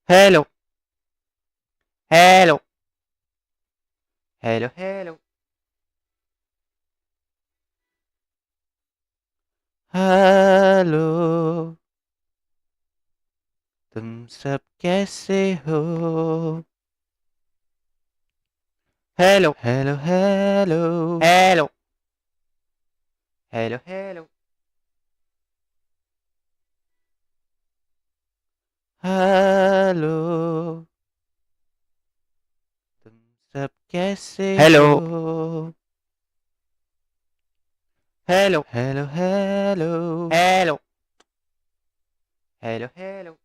Hello hello hello hello hello. तुम सब कैसे हो? Hello hello hello hello hello hello hello. तुम सब कैसे हेलो हो? Hello hello hello hello hello hello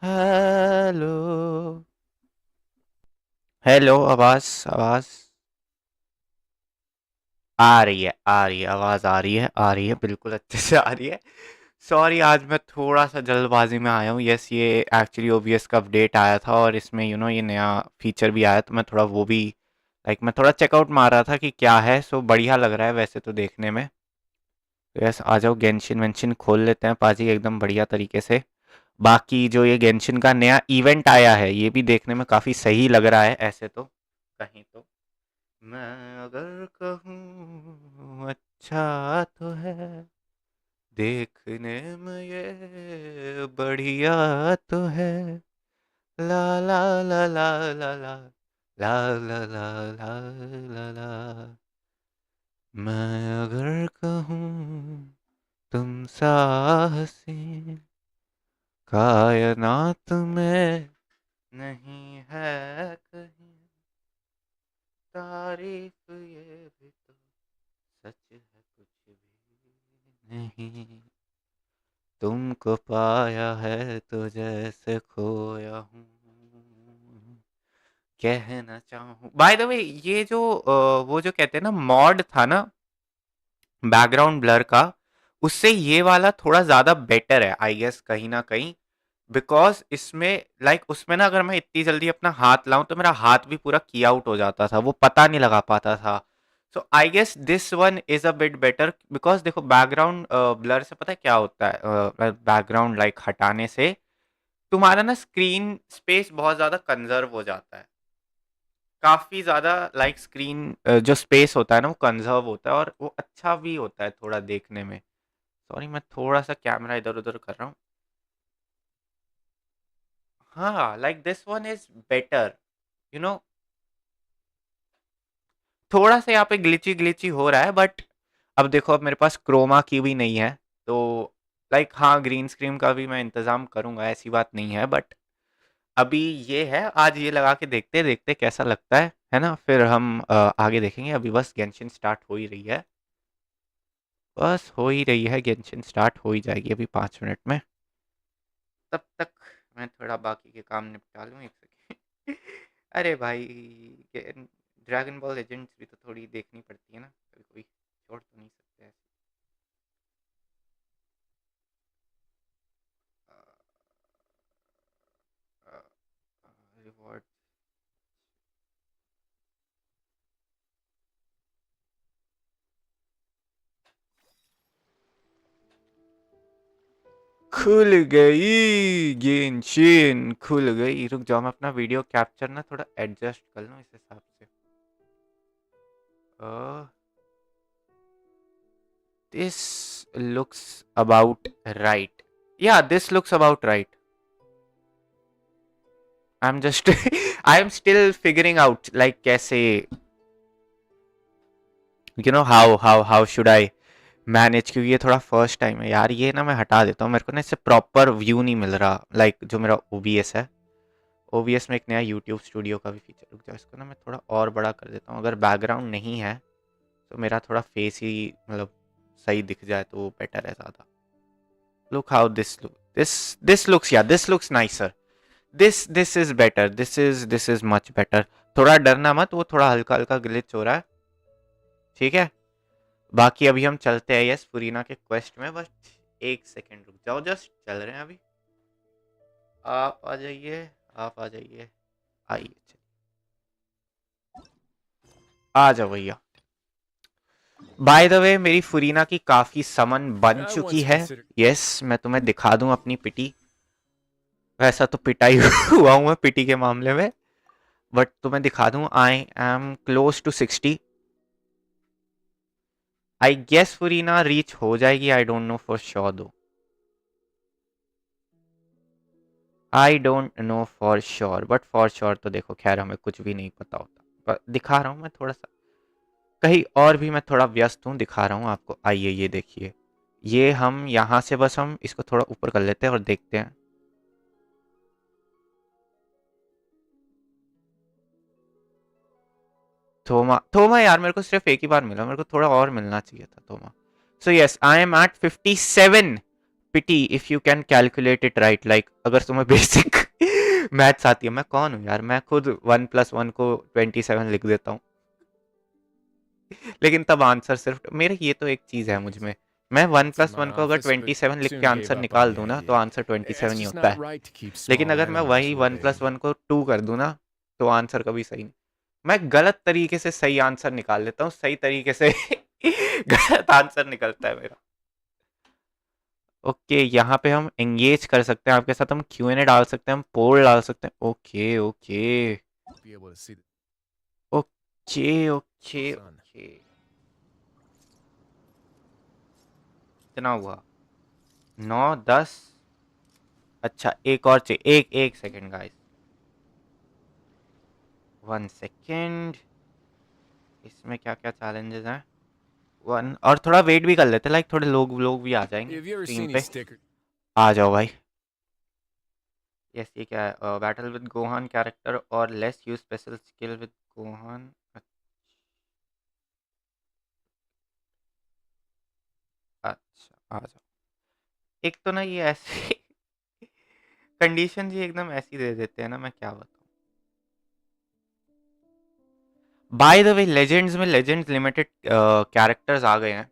hello hello. आवाज आवाज आ रही है, आ रही है, आवाज आ रही है, आ रही है, बिल्कुल अच्छे से आ रही है। सॉरी, आज मैं थोड़ा सा जल्दबाजी में आया हूँ। यस, ये एक्चुअली ओबीएस का अपडेट आया था और इसमें ये नया फीचर भी आया, तो मैं थोड़ा वो भी मैं थोड़ा चेकआउट मार रहा था कि क्या है। सो बढ़िया लग रहा है वैसे तो देखने में। तो यस, आ जाओ, गेंशिन वेंशिन खोल लेते हैं पाजी एकदम बढ़िया तरीके से। बाकी जो ये गेंशिन का नया इवेंट आया है ये भी देखने में काफ़ी सही लग रहा है ऐसे तो, कहीं तो। मैं अगर कहूँ अच्छा तो है, देखने में ये बढ़िया तो है। ला ला ला ला ला ला ला ला ला ला ला ला। मैं अगर कहूँ तुम सा हसीन कायनात में नहीं है कहीं, तारीफ ये भी तो सच है कुछ भी नहीं। तुमको पाया है तो जैसे खोया हूँ, कहना चाहूँ। बाय द वे, ये जो वो जो कहते हैं ना मॉड था ना बैकग्राउंड ब्लर का, उससे ये वाला थोड़ा ज्यादा बेटर है आई गेस कहीं ना कहीं। बिकॉज इसमें उसमें ना अगर मैं इतनी जल्दी अपना हाथ लाऊं तो मेरा हाथ भी पूरा की आउट हो जाता था, वो पता नहीं लगा पाता था। So I guess this one is a bit better. Because देखो बैकग्राउंड ब्लर से पता है क्या होता है, बैकग्राउंड हटाने से तुम्हारा ना स्क्रीन स्पेस बहुत ज्यादा कंजर्व हो जाता है। काफी ज्यादा स्क्रीन जो स्पेस होता है ना वो कंजर्व होता है और वो अच्छा भी होता है थोड़ा देखने में। सॉरी, मैं थोड़ा सा कैमरा इधर उधर कर रहा हूँ। हाँ, this one is better, you know. थोड़ा सा यहाँ पे ग्लिची ग्लिची हो रहा है, बट अब देखो, अब मेरे पास क्रोमा की भी नहीं है, तो हाँ, ग्रीन स्क्रीन का भी मैं इंतजाम करूंगा, ऐसी बात नहीं है। बट अभी ये है, आज ये लगा के देखते देखते कैसा लगता है ना। फिर हम आगे देखेंगे। अभी बस गेंशिन स्टार्ट हो ही रही है, बस हो ही रही है, गेंशिन स्टार्ट हो ही जाएगी अभी 5 मिनट में। तब तक मैं थोड़ा बाकी के काम निपटा लूँ, एक सेकेंड। अरे भाई, ड्रैगन बॉल लेजेंड्स भी तो थोड़ी देखनी पड़ती है ना, कभी कोई छोड़ तो नहीं सकते ऐसे। रिवॉर्ड खुल गई, गेंशिन खुल गई। रुक जाओ, मैं अपना वीडियो कैप्चर ना थोड़ा एडजस्ट कर लूँ इस हिसाब से। This looks about right. या this looks about right. I am just I am still figuring out कैसे, हाउ शुड आई मैनेज, क्योंकि ये थोड़ा फर्स्ट टाइम है यार। ये ना मैं हटा देता हूँ, मेरे को ना इससे प्रॉपर व्यू नहीं मिल रहा। जो मेरा ओबीएस है, ओबीएस में एक नया यूट्यूब स्टूडियो का भी फीचर, रुक जाओ, इसको ना मैं थोड़ा और बड़ा कर देता हूँ। अगर बैकग्राउंड नहीं है तो मेरा थोड़ा फेस ही सही दिख जाए तो वो बेटर है ज़्यादा। लुक हाउ दिस लुक्स, या this looks nicer. This is better, this is much better. थोड़ा डरना मत, वो थोड़ा हल्का हल्का ग्लिच हो रहा है, ठीक है। बाकी अभी हम चलते हैं यस फुरीना के क्वेस्ट में। बस एक सेकेंड रुक जाओ, जस्ट चल रहे हैं अभी। आप आ जाइए, आप आ जाइए, आइए, आ जाओ भैया। बाय द वे मेरी फुरीना की काफी समन बन I चुकी once है। considered. यस, मैं तुम्हें दिखा दूं अपनी पिटी। वैसा तो पिटाई हुआ हूं मैं पिटी के मामले में, बट तुम्हें दिखा दूं। I am close to 60। I guess Furina reach हो जाएगी, I don't know for sure though. I don't know for sure, but for sure तो देखो खैर हमें कुछ भी नहीं पता होता, पर दिखा रहा हूँ मैं थोड़ा सा। कहीं और भी मैं थोड़ा व्यस्त हूँ, दिखा रहा हूँ आपको। आइए ये देखिए, ये हम यहाँ से बस हम इसको थोड़ा ऊपर कर लेते हैं और देखते हैं। थोमा थोमा यार, मेरे को सिर्फ एक ही बार मिला, मेरे को थोड़ा और मिलना चाहिए था Thoma. So yes, I am at 57। Pity if you can calculate it right, like अगर तुम्हें बेसिक मैथ्स आती है। मैं कौन हूँ यार, मैं खुद 1+1 को 27 लिख देता हूँ। लेकिन तब आंसर सिर्फ मेरे, ये तो एक चीज है मुझ में। मैं one To plus my one को अगर office, but 27 लिख के soon gave answer up on निकाल the दूं ना, तो idea. Answer It's 27 he just होता not है। right to keep लेकिन small अगर मैं animals वही where one plus they. One को 2 कर दूं ना, तो आंसर कभी सही नहीं। मैं गलत तरीके से सही आंसर निकाल लेता हूँ, सही तरीके से गलत आंसर निकलता है मेरा। ओके, यहाँ पे हम एंगेज कर सकते हैं आपके साथ, हम Q&A डाल सकते हैं, हम पोल डाल सकते हैं। Okay okay Be able to see the okay okay sun. Okay. कितना हुआ? 9 10। अच्छा एक और चाहिए, एक एक सेकेंड गाइस, 1 सेकेंड। इसमें क्या क्या चैलेंजेस हैं? वन, और थोड़ा वेट भी कर लेते, लाइक थोड़े लोग लोग भी आ जाएंगे Have you ever stream seen these पे। stickers? आ जाओ भाई। यस, ये क्या है? बैटल विद गोहान कैरेक्टर और less use special skill with Gohan. अच्छा आ जाओ। एक तो ना ये ऐसे कंडीशन जी एकदम ऐसी दे देते हैं ना, मैं क्या बताऊं। बाय द वे लेजेंड्स में लेजेंड्स लिमिटेड कैरेक्टर्स आ गए हैं।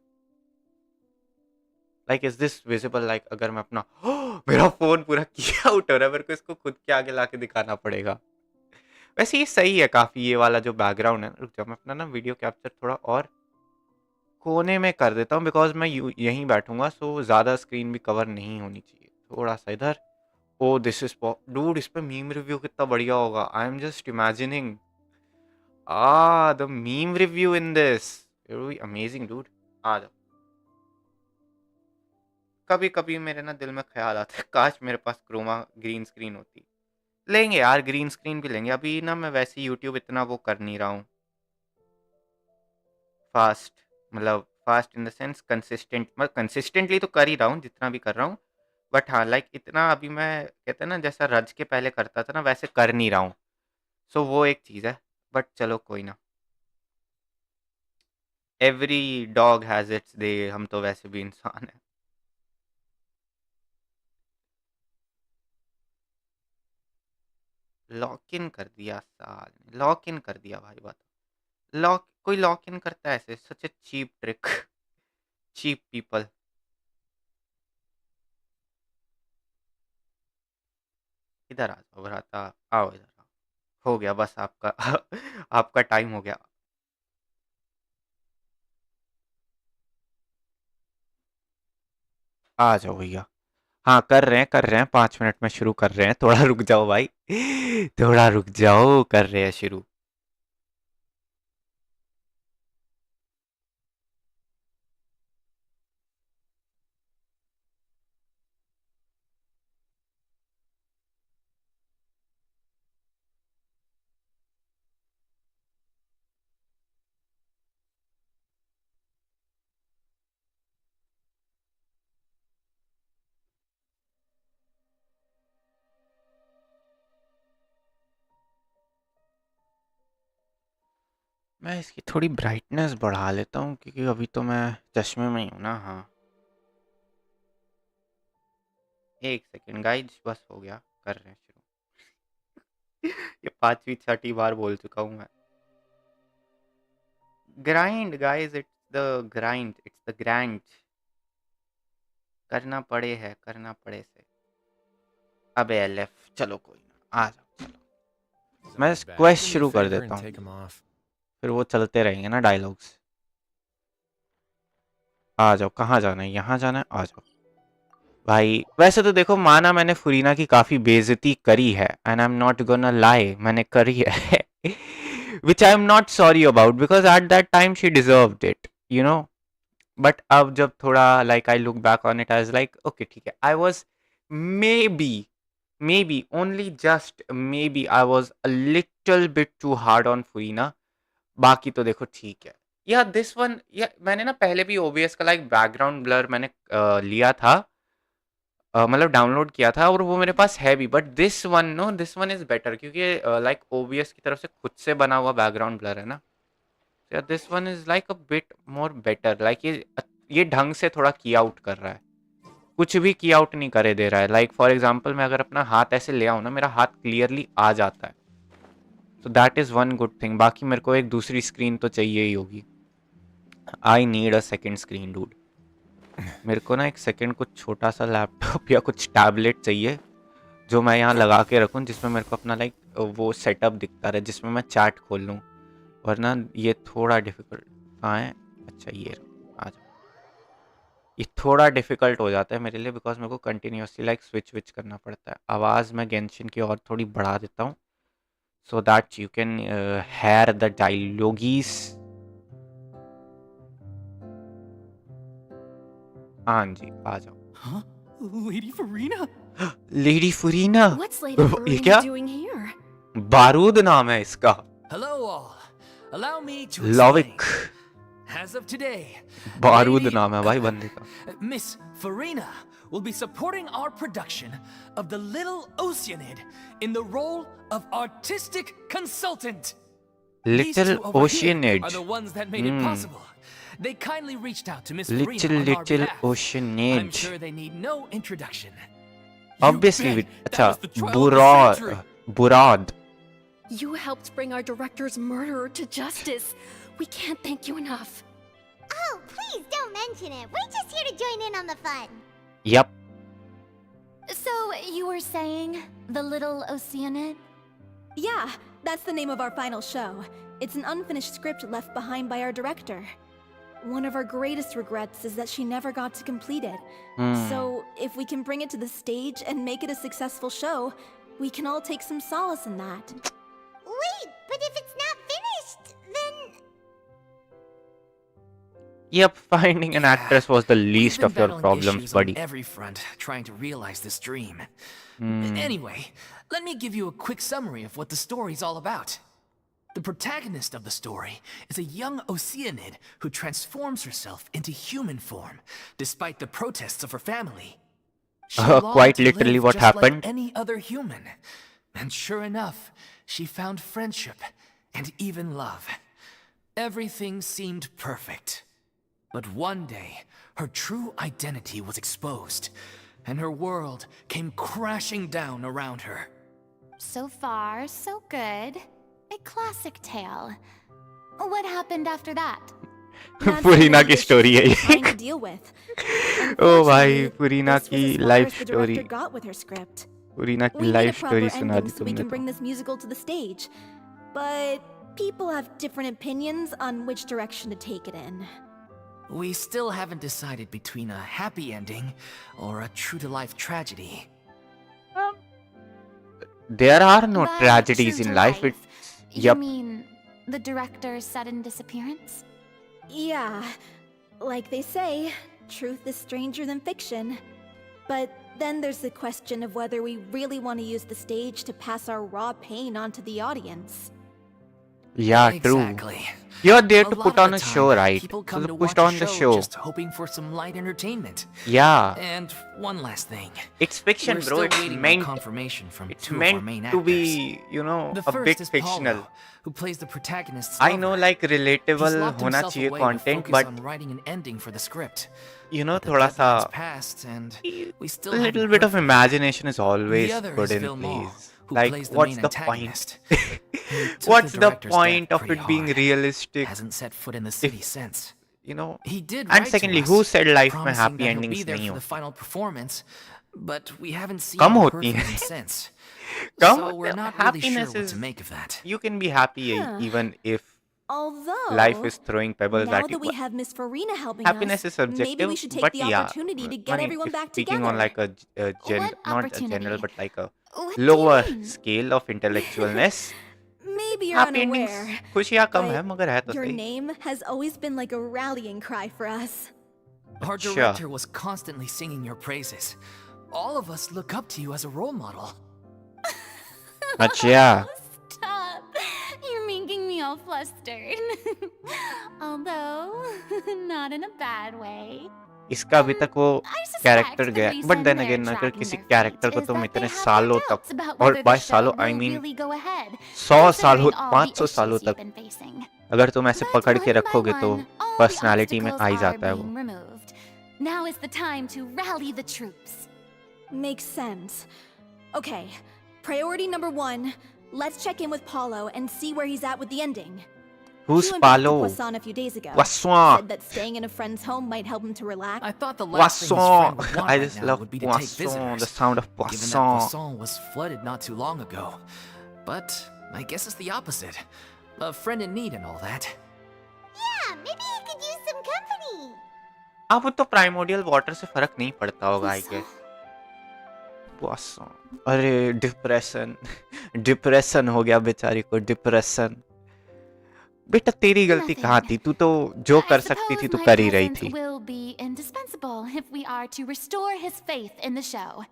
Like is this visible? Like अगर मैं अपना मेरा फोन पूरा किया आउट हो रहा है, मेरे को इसको खुद के आगे लाके दिखाना पड़ेगा। वैसे ये सही है काफी, ये वाला जो बैकग्राउंड है। रुक जाओ, मैं अपना ना वीडियो कैप्चर थोड़ा और कोने में कर देता हूँ, बिकॉज मैं यहीं बैठूंगा, सो ज्यादा स्क्रीन भी कवर नहीं होनी चाहिए। थोड़ा सा इधर। ओ दिस इज डूड, इस पे मीम रिव्यू कितना बढ़िया होगा। I am just imagining the meme review in this, it will be amazing dude. आ जाओ। कभी कभी मेरे ना दिल में ख्याल आता है, काश मेरे पास क्रोमा ग्रीन स्क्रीन होती। लेंगे यार, ग्रीन स्क्रीन भी लेंगे। अभी ना मैं वैसे यूट्यूब इतना वो कर नहीं रहा हूँ फास्ट, मतलब fast in the sense consistent, मैं कंसिस्टेंटली तो कर ही रहा हूँ जितना भी कर रहा हूँ। बट हाँ, लाइक इतना अभी मैं कहते हैं ना जैसा रज के पहले करता था ना, वैसे कर नहीं रहा हूँ। सो वो एक चीज़ है। बट चलो कोई ना, every dog has its day, हम तो वैसे भी इंसान हैं। लॉक इन कर दिया साल ने, लॉक इन कर दिया भाई। बात, लॉक कोई लॉक इन करता है ऐसे? सच ए चीप ट्रिक, चीप पीपल। इधर आ जाओ भ्राता, आओ इधर आओ। हो गया बस आपका आपका टाइम हो गया। आ जाओ भैया। हाँ कर रहे हैं, 5 मिनट में शुरू कर रहे हैं, थोड़ा रुक जाओ भाई थोड़ा रुक जाओ, कर रहे हैं शुरू। मैं इसकी थोड़ी ब्राइटनेस बढ़ा लेता हूँ, क्योंकि अभी तो मैं चश्मे में ही हूँ ना। हाँ, 1 सेकेंड गाइज, बस हो गया, कर रहे हैं शुरू। ये 5वीं 6ठी बार बोल चुका हूँ मैं। Grind guys, it's the grind, it's the grind. करना पड़े है, करना पड़े से। अबे एलएफ, चलो कोई ना, आ जाओ चलो। On मैं his back. Quest Do me a शुरू कर favor देता and हूँ, take him off. फिर वो चलते रहेंगे ना डायलॉग्स। आ जाओ, कहाँ जाना है? यहाँ जाना है, आ जाओ भाई। वैसे तो देखो, माना मैंने फुरीना की काफी बेइज्जती करी है, and I am not gonna lie, मैंने करी है which I am not sorry about, because at that time she deserved it, you know. But अब जब थोड़ा like I look back on it, I was like okay ठीक है, I was maybe, only just maybe I was a little bit too hard on Furina. बाकी तो देखो ठीक है। या दिस वन, या मैंने ना पहले भी ओबीएस का लाइक बैकग्राउंड ब्लर मैंने लिया था, मतलब डाउनलोड किया था, और वो मेरे पास है भी। But this one, no, this one is better, क्योंकि लाइक ओबीएस की तरफ से खुद से बना हुआ बैकग्राउंड ब्लर है ना। या this one is like a bit more better, like ये ढंग से थोड़ा की आउट कर रहा है, कुछ भी की आउट नहीं करे दे रहा है। लाइक फॉर एग्जाम्पल, मैं अगर अपना हाथ ऐसे ले आऊँ ना, मेरा हाथ क्लियरली आ जाता है। So that is one good thing. बाकी मेरे को एक दूसरी स्क्रीन तो चाहिए ही होगी। आई need a second screen dude. मेरे को ना एक सेकेंड कुछ छोटा सा लैपटॉप या कुछ टैबलेट चाहिए, जो मैं यहाँ लगा के रखूँ, जिसमें मेरे को अपना लाइक वो सेटअप दिखता रहे, जिसमें मैं चैट खोल लूँ। वरना ये थोड़ा डिफिकल्ट। कहाँ है? अच्छा ये आ जाओ। ये थोड़ा डिफिकल्ट हो जाता है मेरे लिए, बिकॉज मेरे को कंटिन्यूसली लाइक स्विच विच करना पड़ता है। आवाज़ मैं गेंशिन की और थोड़ी बढ़ा देता हूँ, so that you can hear the dialogues. हाँ जी, आ जाओ। Huh? Lady Furina? Lady Furina. What's Lady ये Furina क्या? doing here? बारूद नाम है इसका। Hello, all. Allow me to लॉविक। explain. As of today, बारूद Lady नाम है भाई बंदे का। Miss Furina will be supporting our production of the Little Oceanid in the role of artistic consultant. These little two over here ओशियनेज। are the ones that made it possible. They kindly reached out to Miss little Furina on our little behalf. I'm ओशियनेज। sure they need no introduction. You obviously. bet. That अच्छा, was the trial of the century. बुराद। You helped bring our director's murderer to justice. We can't thank you enough. Oh, please don't mention it. We're just here to join in on the fun. Yup. So, you were saying the Little Oceanid? Yeah, that's the name of our final show. It's an unfinished script left behind by our director. One of our greatest regrets is that she never got to complete it. So, if we can bring it to the stage and make it a successful show, we can all take some solace in that. Wait, but if it's not finished, then... Yep, finding an actress was the We've least been of your battling problems, issues buddy. on every front, trying to realize this dream. Anyway, let me give you a quick summary of what the story's all about. The protagonist of the story is a young Oceanid who transforms herself into human form, despite the protests of her family. She longed Quite to literally live what just happened. like any other human. And sure enough, she found friendship and even love. Everything seemed perfect. But one day, her true identity was exposed, and her world came crashing down around her. So far, so good. A classic tale. What happened after that? That's फुरीना the की issues story है we're ये। trying to deal with. ओ भाई, Unfortunately, फुरीना this was की as far life as the story. director got with her script. फुरीना की We need a life proper story सुना ending the so we तुमने can bring तो। this musical to the stage. But people have different opinions on which direction to take it in. We still haven't decided between a happy ending or a true-to-life tragedy. There are no By tragedies true in to life. life, It's You yep. mean the director's sudden disappearance? Yeah, like they say, truth is stranger than fiction. But then there's the question of whether we really want to use the stage to pass our raw pain onto the audience. Yeah, true. Exactly. You're there A to lot put of on the a time, show, right? People So come they to pushed watch on a the show show. just hoping for some light entertainment. Yeah. And one last thing. It's fiction, We're bro. still It's waiting on meant. confirmation from It's two of our meant main to actors. be, you know, The a first bit is fictional. Paulo, who plays the protagonist's I lover. know, like He's relatable locked होना himself चाहिए away to content, focus but on writing an ending for the script. you know, But the थोड़ा deadline's सा passed, and we still a haven't little heard bit of from him. imagination is The always other good is in Vilmore, place. who Like, plays the what's main the point? antagonist. He took What's the the director's point death of pretty it being hard. realistic? Hasn't set foot in the city If since. you know. He did And write secondly, to who us, said life में promising happy that he'll be endings there नहीं for the होती? final performance, but we haven't seen come or होती heard from हैं। him since. कम So we're होते not really sure happiness what is to make of that. you can be happy Huh. even if Although, Life is throwing pebbles now at you. that we have Miss Farina helping us, Happiness is maybe subjective, we should take but the yeah, opportunity to I get mean, everyone if back speaking on together. like What not a general, opportunity? but like a What do you lower mean? scale of intellectualness, Maybe you're happy endings unaware, खुशियाँ कम है but मगर है तो your सही. name has always been like a rallying cry for us. Our अच्छा. director was constantly singing your praises. All of us look up to you as a role model. अच्छा. Stop! You're making me all flustered. Although, not in a bad way. इसका अभी तक वो I suspect character the गया, but reason then they're again अगर dragging किसी their character feet को is तुम that they इतने have their सालों तक, doubts about और whether the बाय show सालों आई will mean really go ahead, 100 सालों, considering all the 500 सालों issues you've तक been facing. अगर तुम ऐसे But पकड़ के one by रखोगे तो one, all the पर्सनालिटी में obstacles आ ही are जाता है वो. being removed. Now is the time to rally the troops. Makes sense. Okay, priority number 1. Let's check in with Paulo and see where he's at with the ending. Who's He went back to Paulo? Poisson a few days ago. Poisson. Said that staying in a friend's home might help him to relax. I thought the last thing his Poisson. friend would want I right just now love would be to take Poisson. visitors. The sound of Given that Poisson. Poisson was flooded not too long ago. But I guess it's the opposite. A friend in need and all that. Yeah, maybe he could use some company. अब तो primordial water से फर्क नहीं पड़ता होगा I guess. Poisson. अरे depression depression हो गया बेचारी को. डिप्रेशन. बेटा तेरी गलती कहाँ थी? तू तो जो कर सकती थी तू कर ही रही थी. Will be indispensable if we are to restore his faith in the show.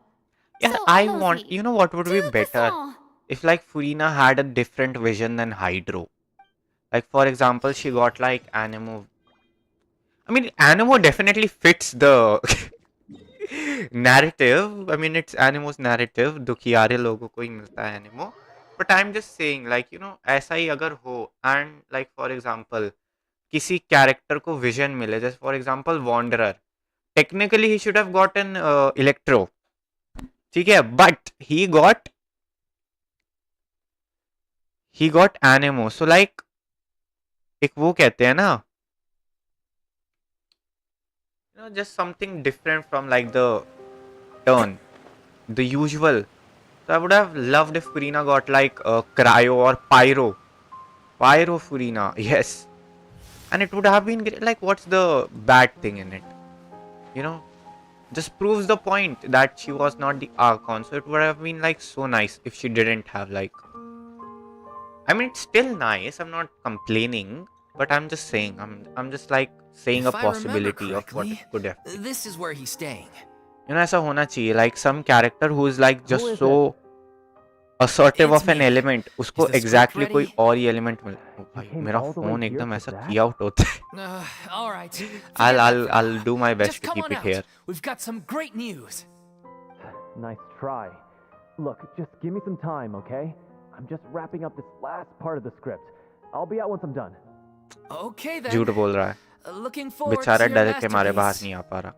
Yeah, So, I Rosie, want, you know what would be to better Poisson. if like Furina had a different vision than Hydro. Like for example, she got like Anemo. I mean, Anemo definitely fits the narrative. I mean, it's Anemo's narrative. दुखियारे लोगों को ही मिलता है Anemo. But I'm just saying, like, you know, ऐसा ही अगर हो, and like for example, किसी character को vision मिले, जैसे for example, Wanderer. Technically, he should have gotten Electro. ठीक है, but he got Anemo. So like, एक वो कहते हैं ना, you know, just something different from like the turn, the usual. So I would have loved if Furina got like Cryo or Pyro. Pyro Furina, yes. And it would have been great. Like, what's the bad thing in it? You know, just proves the point that she was not the Archon. So it would have been like so nice if she didn't have like. I mean, it's still nice. I'm not complaining, but I'm just saying. I'm just like saying If a I remember possibility of what correctly, it could have been. this is where he's staying. You know, ऐसा होना चाहिए. Like some character who is like just so assertive It's of an me. element, उसको Is the script exactly ready? कोई और ही element मिल. ओ भाई, came मेरा all the way phone here एकदम for ऐसा that? किया out होता है. All right. Forget that for I'll now. do my best Just to come keep on it out. here. We've got some great news. Nice try. Look, just give me some time, okay? I'm just wrapping up this last part of the script. I'll be out once I'm done. Okay then. झूठ बोल रहा है. Looking forward to बेचारा your डर के मारे बाहर masterpiece. नहीं आ पा रहा.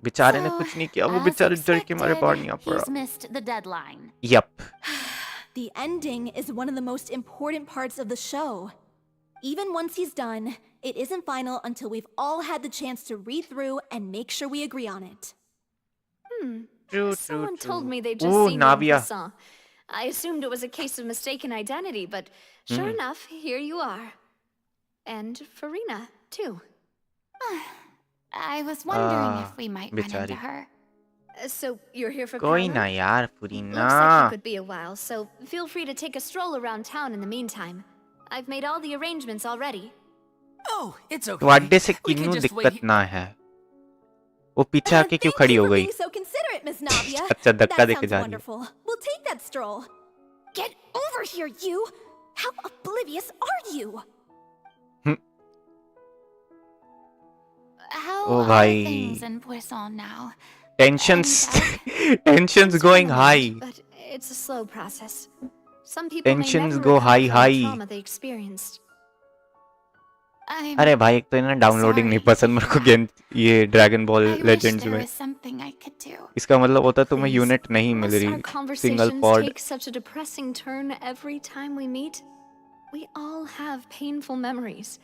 बेचारे ने So, कुछ नहीं किया. वो as बेचारे डर के मारे बाहर नहीं आ पा he's रहा. missed the deadline. Yup. The ending is one of the most important parts of the show. Even once he's done, it isn't final until we've all had the chance to read through and make sure we agree on it. True. Someone told me they just Ooh, seen me in Navia. Poisson. I assumed it was a case of mistaken identity, but sure enough, here you are. And Furina, too. I was wondering if Ah, we might run बेचारी. into her. So you're here for कोई Paolo? ना यार Looks like फुरीना. it could be a while, so feel free to take a stroll around town in the meantime. I've made all the arrangements already. Oh, it's okay. तो अड्डे से We can kinnow just दिक्कत wait. ना है. वो पीछे आके क्यों Thank खड़ी you हो for गई? being so considerate, Miss Navia. अच्छा That धक्का देके sounds जा रही है. wonderful. We'll take that stroll. Get over here, you! How oblivious are you? How Oh, are bhai. things in Poisson now? Tensions And, tensions going high. But it's a slow process. Some people Tensions may never go recover high, from high. the trauma they experienced. I'm अरे भाई एक तो इन्हें downloading नहीं sorry to पसंद मेरे को hear that. ये dragon ball I wish legends there में. was something I could do. इसका मतलब होता है तुम्हें Please, यूनिट नहीं मिल must our रही. Single conversations pod. take such a depressing turn every time we meet? We all have painful memories.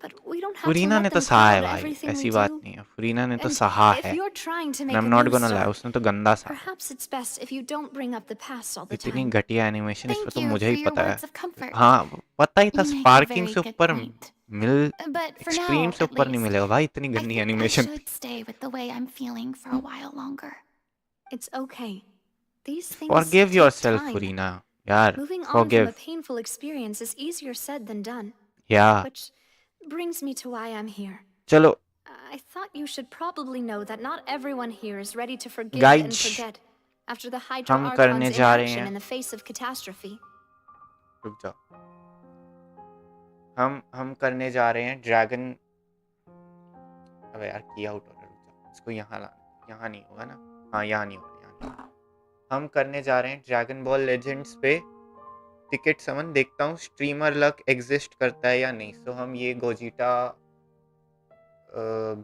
But we don't have to फुरीना ने let तो them सहा है cloud भाई, everything we ऐसी बात do. नहीं है, फुरीना ने तो And सहा if है, you're trying to and make I'm a not new gonna lie, story, उसने तो गंदा सहा है। perhaps it's best if you don't bring up the past all the इतनी time. घटिया एनिमेशन, इस पे Thank तो you मुझे for ही your पता है। words of comfort. हाँ, पता ही था, You make a sparking very से good ऊपर point. Mill But for extreme now, से at ऊपर नहीं least, मिलेगा भाई, इतनी I गंदी think I एनिमेशन थी। should stay with the way I'm feeling for a while longer. It's okay. These things Forgive take yourself, time. फुरीना यार, Moving on from forgive, a painful experience is easier said than done. yeah, Which brings me to why I'm here. चलो I thought you should probably know that not everyone here is ready to forgive and guys, forget after the Hydra हम करने Archon's जा रहे inaction हैं, in the face of catastrophe. रुक जाओ, हम करने जा रहे हैं ड्रैगन, अबे यार की आउट हो रहा है, रुक जाओ, इसको यहाँ ला, यहाँ नहीं होगा ना, हाँ यहाँ नहीं होगा, यहाँ नहीं। हम करने जा रहे हैं ड्रैगन बॉल लेजेंड्स पे टिकट समन, देखता हूँ स्ट्रीमर लक एग्जिस्ट करता है या नहीं। सो हम ये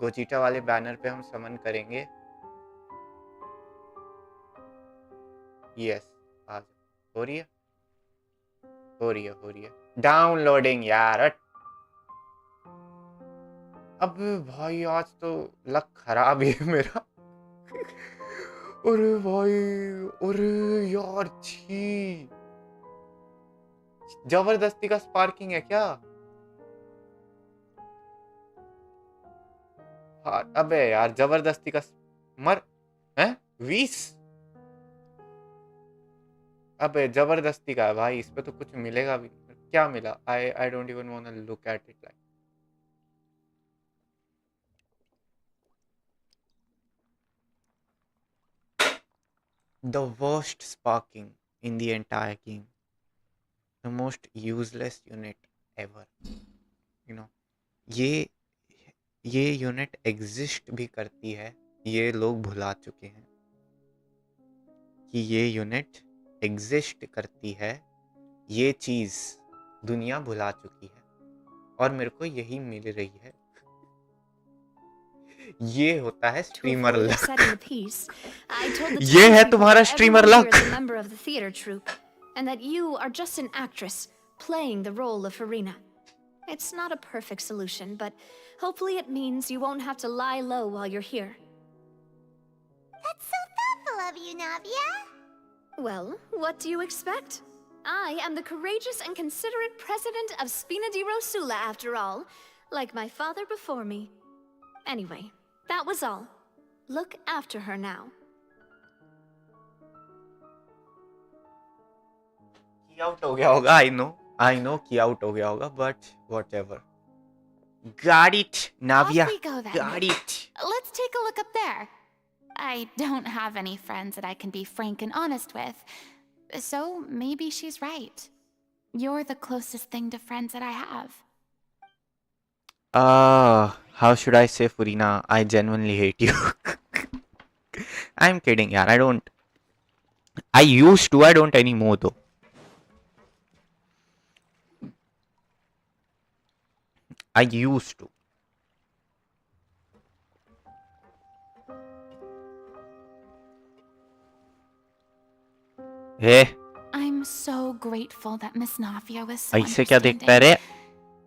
गोजीटा वाले बैनर पे हम समन करेंगे। यस, आज हो रही है, हो रही है, हो रही है, डाउनलोडिंग यार। अब भाई आज तो लक खराब है मेरा। अरे भाई, अरे यार छी, जबरदस्ती का स्पार्किंग है क्या? हाँ, अबे यार जबरदस्ती का मर हैं 20, अबे जबरदस्ती का है भाई, इस पे तो कुछ मिलेगा भी। क्या मिला? I don't even want to look at it like. The worst sparking in the entire game, the most useless unit ever, you know। ये यूनिट एग्जिस्ट भी करती है, ये लोग भुला चुके हैं कि ये यूनिट एग्जिस्ट करती है, ये चीज दुनिया भुला चुकी है, और मेरे को यही मिल रही है। ये होता है स्ट्रीमर लक। ये है तुम्हारा streamer luck. And that you are just an actress playing the role of Furina. It's not a perfect solution, but hopefully it means you won't have to lie low while you're here. That's so thoughtful of you, Navia. Well, what do you expect? I am the courageous and considerate president of Spina di Rosula, after all, like my father before me. Anyway, that was all. Look after her now. की out हो गया होगा, I know की out हो गया होगा, but whatever. Got it, Navia. Off we go then. Got it. Let's take a look up there. I don't have any friends that I can be frank and honest with, so maybe she's right. You're the closest thing to friends that I have. How should I say, Furina? I genuinely hate you. I'm kidding, yaar. I used to. I don't anymore, though. I used to. Hey. I'm so grateful that Miss Navia was so ऐसे क्या देखता है understanding. रे?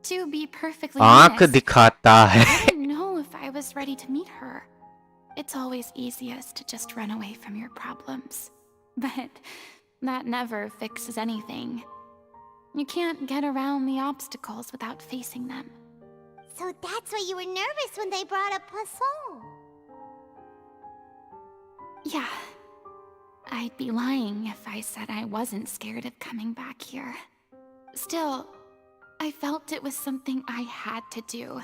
To be perfectly आँख honest, दिखाता है। I didn't know if I was ready to meet her. It's always easiest to just run away from your problems. But that never fixes anything. You can't get around the obstacles without facing them. So that's why you were nervous when they brought up Poisson. Yeah. I'd be lying if I said I wasn't scared of coming back here. Still, I felt it was something I had to do.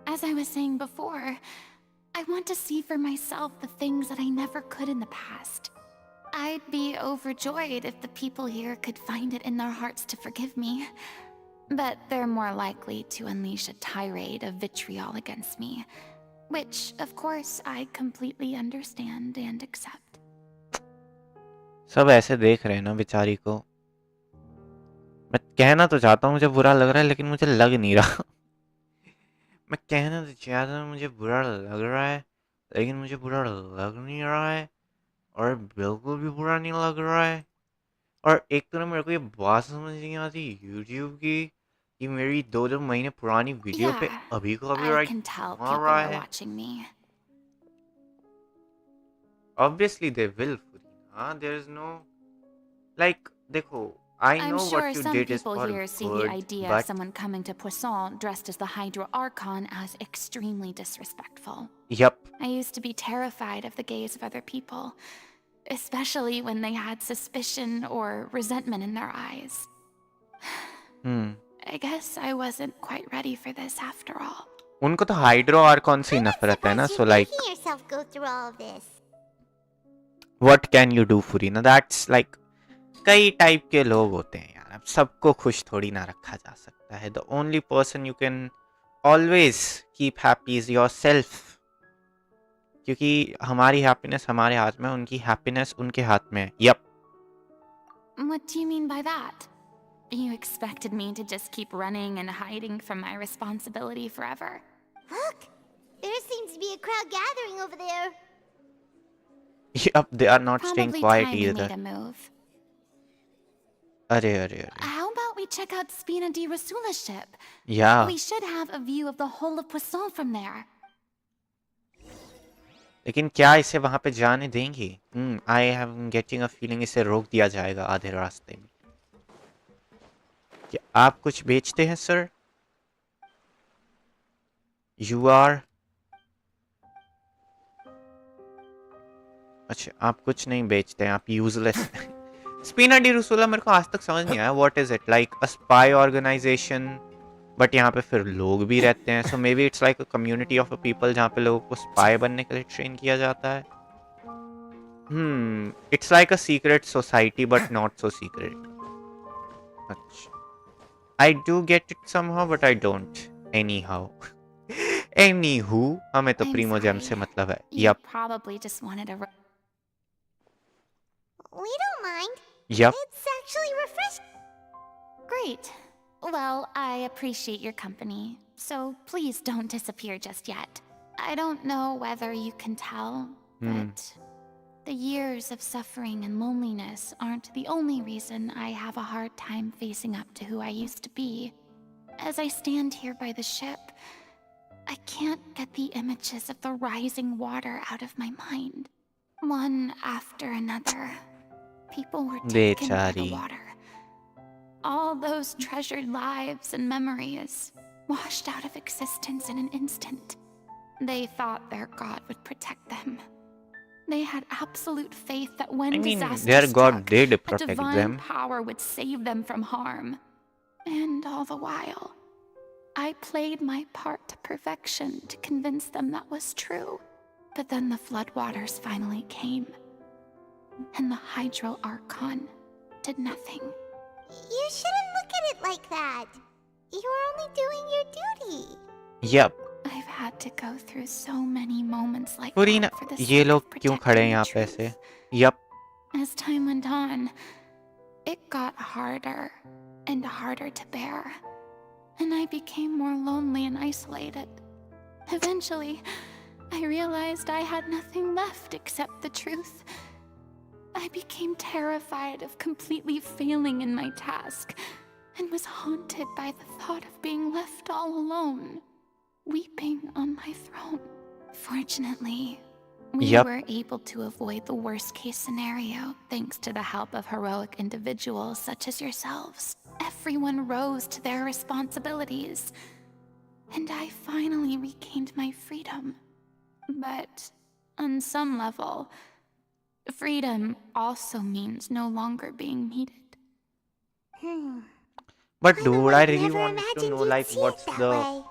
As I was saying before, I want to see for myself the things that I never could in the past. I'd be overjoyed if the people here could find it in their hearts to forgive me. But they're more likely to unleash a tirade of vitriol against me. Which, of course, I completely understand and accept. सब ऐसे देख रहे हैं ना बेचारी को। मैं कहना तो चाहता हूँ मुझे बुरा लग रहा है, लेकिन मुझे लग नहीं रहा। मैं कहना तो चाहता हूँ मुझे बुरा लग रहा है, लेकिन मुझे बुरा लग नहीं रहा है, और बिल्कुल भी बुरा नहीं लग रहा है। और एक तो ना मेरे को ये बात समझ नहीं आती यूट्यूब की कि मेरी 2-2 महीने पुरानी वीडियो पे Yeah, अभी I कॉपीराइट can tell मार people रहा are है? watching me. Obviously they will, Furina. There is no like देखो, I I'm know what sure you some did is people for here see the good, idea of but someone coming to Poisson dressed as the Hydro Archon as extremely disrespectful. yup. I used to be terrified of the gaze of other people, especially when they had suspicion or resentment in their eyes. I guess I wasn't quite ready for this after all. उनको तो hydro Arcon से ही I'm not नफरत है ना, surprised so you're like making yourself go through all of this. what can you do, Furina? That's like कई type के लोग होते हैं यार, अब सबको खुश थोड़ी ना रखा जा सकता है. The only person you can always keep happy is yourself. क्योंकि हमारी हैप्पीनेस हमारे हाथ में, उनकी हैप्पीनेस उनके हाथ में है. Yup. What do you mean by that? You expected me to just keep running and hiding from my responsibility forever? Look! There seems to be a crowd gathering over there. Yep, they are not staying Probably quiet time you either. made a move. अरे अरे अरे. How about we check out Spina di Rosula's ship? Yeah. We should have a view of the whole of Poisson from there. लेकिन क्या इसे वहां पे जाने देंगे? I have getting a feeling इसे रोक दिया जाएगा आधे रास्ते में. क्या आप कुछ बेचते हैं सर? You are. अच्छा, आप कुछ नहीं बेचते हैं, आप यूजलेस. स्पिना डी रुसुला मेरे को आज तक समझ नहीं आया. What is it? Like a spy organisation, but यहाँ पे फिर लोग भी रहते हैं. So maybe it's like a community of people जहाँ पे लोगों को स्पाई बनने के लिए ट्रेन किया जाता है. It's like a secret society but not so secret. अच्छा, I do get it somehow but I don't anyhow. Anyhoo, हमें तो I'm प्रीमो जेम sorry. से मतलब है. You yup. probably just wanted a. We don't mind. Yup. It's actually refreshing. Great. Well, I appreciate your company, so please don't disappear just yet. I don't know whether you can tell, but the years of suffering and loneliness aren't the only reason I have a hard time facing up to who I used to be. As I stand here by the ship, I can't get the images of the rising water out of my mind. One after another, people were taken by the बेचारी. water. All those treasured lives and memories washed out of existence in an instant. They thought their god would protect them. They had absolute faith that when I mean, disaster their god struck, did a protect divine them. power would save them from harm. And all the while, I played my part to perfection to convince them that was true. But then the floodwaters finally came, and the Hydro Archon did nothing. You shouldn't look at it like that. You're only doing your duty. Yup. I've had to go through so many moments like Purina, that for the ये sake लोग of क्यों खड़े हैं protecting the यहाँ पे truth. ऐसे? Yup. As time went on, it got harder and harder to bear, and I became more lonely and isolated. Eventually, I realized I had nothing left except the truth. I became terrified of completely failing in my task, and was haunted by the thought of being left all alone, weeping on my throne. Fortunately, we Yep. were able to avoid the worst case scenario thanks to the help of heroic individuals such as yourselves. Everyone rose to their responsibilities, and I finally regained my freedom. But on some level, freedom also means no longer being needed. But I know dude, I I've really never wanted to imagined know you'd like see it what's that the way.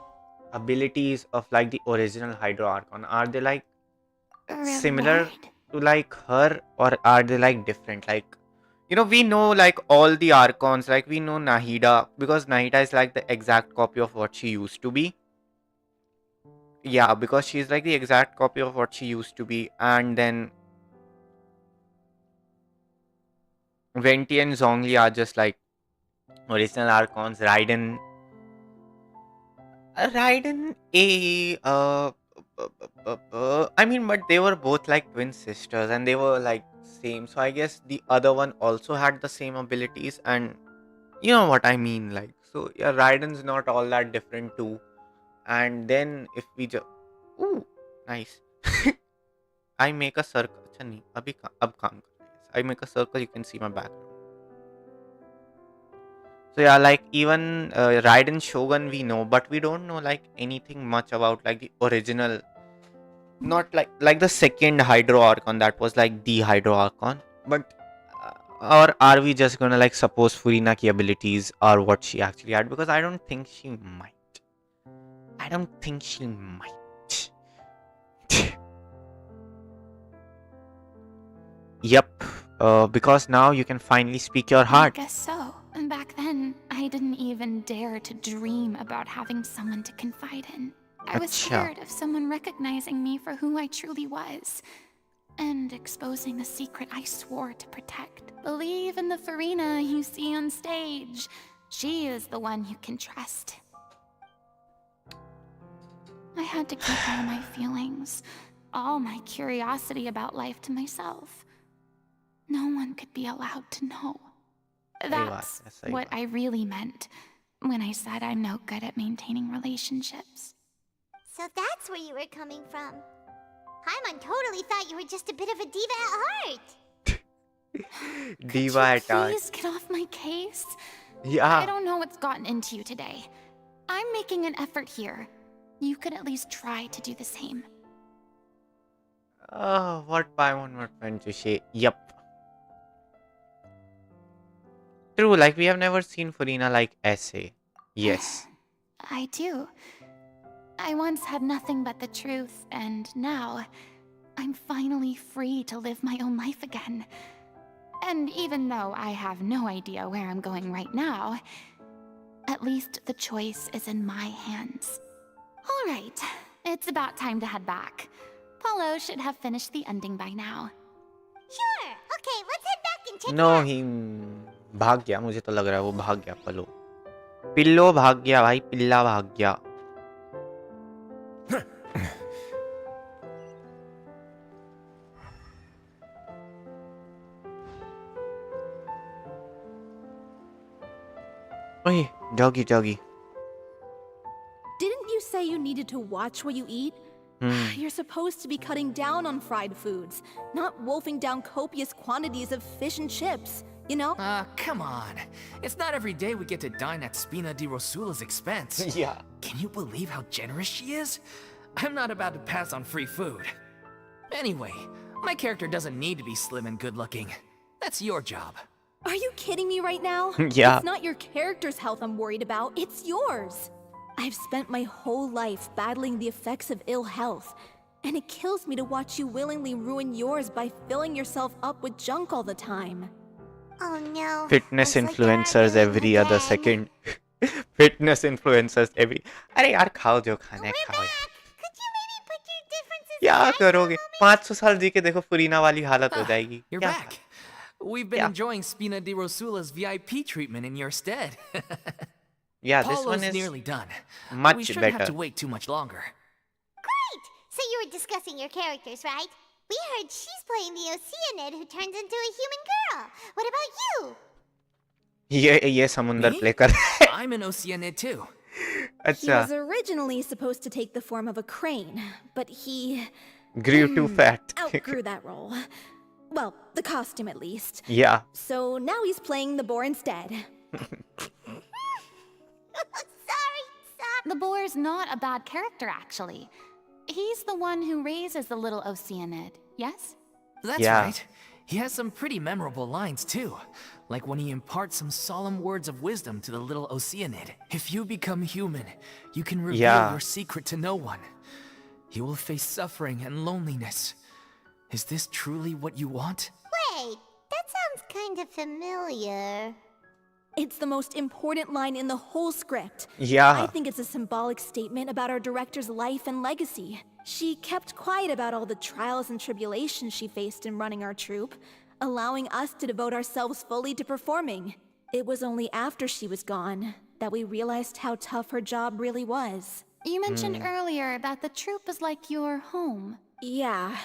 abilities of like the original Hydro Archon. Are they like Really similar worried? to like her, or are they like different? Like, you know, we know like all the Archons, like we know Nahida, because Nahida is like the exact copy of what she used to be. Yeah, because she's like the exact copy of what she used to be. And then Venti and Zhongli are just like original Archons. Raiden I mean, but they were both like twin sisters and they were like same. So I guess the other one also had the same abilities, and you know what I mean, like So yeah, Raiden's not all that different too. And then if we just, ooh, nice. I make a circle. अच्छा नहीं, अब काम कर रहा है. Yes. I make a circle. You can see my background. So yeah, like even Raiden Shogun we know, but we don't know like anything much about like the original. Not like the second Hydro Archon that was like the Hydro Archon, but or are we just gonna like suppose Furina ki abilities are what she actually had? Because I don't think she might. I don't think she might. Yep. Because now you can finally speak your I heart. guess so. And back then, I didn't even dare to dream about having someone to confide in. I was Acha. scared of someone recognizing me for who I truly was. And exposing a secret I swore to protect. Believe in the Furina you see on stage. She is the one you can trust. I had to keep all my feelings, all my curiosity about life to myself. No one could be allowed to know. That's what I really meant when I said I'm no good at maintaining relationships. So that's where you were coming from. Paimon totally thought you were just a bit of a diva at heart. Diva at heart. Please get off my case. Yeah. I don't know what's gotten into you today. I'm making an effort here. You could at least try to do the same. Oh, what Paimon was trying to say. Yep. True, like we have never seen Furina like essay. Yes. I do. I once had nothing but the truth, and now I'm finally free to live my own life again. And even though I have no idea where I'm going right now, at least the choice is in my hands. All right, it's about time to head back. Paulo should have finished the ending by now. Sure. Okay, let's head back and check it No, out. he भाग गया. मुझे तो लग रहा है वो भाग गया. पिल्लो भाग गया भाई. पिल्ला भाग गया. Hey, doggy. Didn't you say you needed to watch what you eat? You're supposed to be cutting down on fried foods, not wolfing down copious quantities of fish and chips, you know? Come on. It's not every day we get to dine at Spina di Rosula's expense. Yeah. Can you believe how generous she is? I'm not about to pass on free food. Anyway, my character doesn't need to be slim and good-looking. That's your job. Are you kidding me right now? Yeah. It's not your character's health I'm worried about, it's yours. I've spent my whole life battling the effects of ill health, and it kills me to watch you willingly ruin yours by filling yourself up with junk all the time. Oh no. Fitness Looks like they're influencers arguing every other again. second. Fitness influencers every. अरे यार खाओ जो खाना है We're खाओ यार. back. Could you maybe put your differences क्या aside for a करोगे? moment? 500 साल जी के देखो फुरीना वाली हालत हो Ah, जाएगी. you're क्या back. We've been Yeah. enjoying Spina di Rosula's VIP treatment in your stead. Yeah, this Paulo's one is nearly done. much We shouldn't have better. to wait too much longer. Great! So you were discussing your characters, right? We heard she's playing the Oceanid who turns into a human girl. What about you? ये समुंदर Me? Play कर रहा है. I'm an Oceanid too. He अच्छा. was originally supposed to take the form of a crane, but he Grew too fat. outgrew that role. Well, the costume at least. Yeah. So now he's playing the boar instead. Sorry. The boar's not a bad character, actually. He's the one who raises the little Oceanid, yes? That's Yeah. right. He has some pretty memorable lines too. Like when he imparts some solemn words of wisdom to the little Oceanid. If you become human, you can reveal Yeah. your secret to no one. You will face suffering and loneliness. Is this truly what you want? Wait, that sounds kind of familiar. It's the most important line in the whole script. Yeah. I think it's a symbolic statement about our director's life and legacy. She kept quiet about all the trials and tribulations she faced in running our troupe, allowing us to devote ourselves fully to performing. It was only after she was gone that we realized how tough her job really was. You mentioned earlier that the troupe is like your home. Yeah.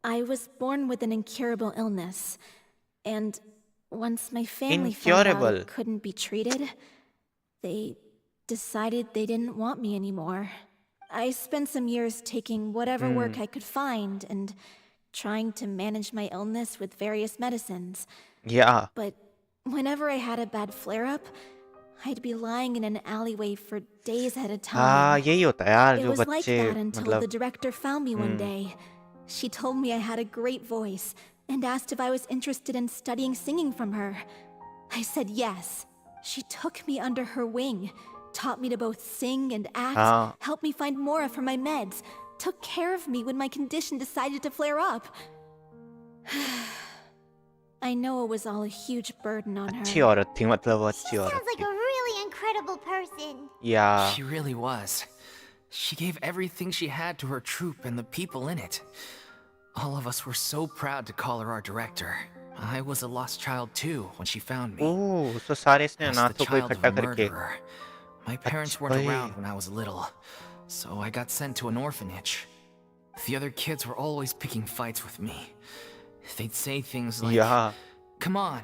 I was born with an incurable illness, and once my family found out Incurable? it couldn't be treated, They decided they didn't want me anymore. I spent some years taking whatever work I could find and trying to manage my illness with various medicines. Yeah. But whenever I had a bad flare-up, I'd be lying in an alleyway for days at a हाँ time. यही होता है यार It जो was like बच्चे that until the मतलब director found me one day. She told me I had a great voice and asked if I was interested in studying singing from her. I said yes. She took me under her wing, taught me to both sing and act, हाँ helped me find Mora for my meds, took care of me when my condition decided to flare up. I know it was all a huge burden on अच्छी her. औरत थी मतलब वो She अच्छी औरत sounds like थी a really incredible person. या She really was. She gave everything she had to her troupe and the people in it. All of us were so proud to call her our director. I was a lost child too when she found me. ओह तो सारे इसने As the अनाथों को child of इकट्ठा a करके murderer. My parents अच्छा weren't ओए around when I was little, so I got sent to an orphanage. The other kids were always picking fights with me. They'd say things like, या "Come on,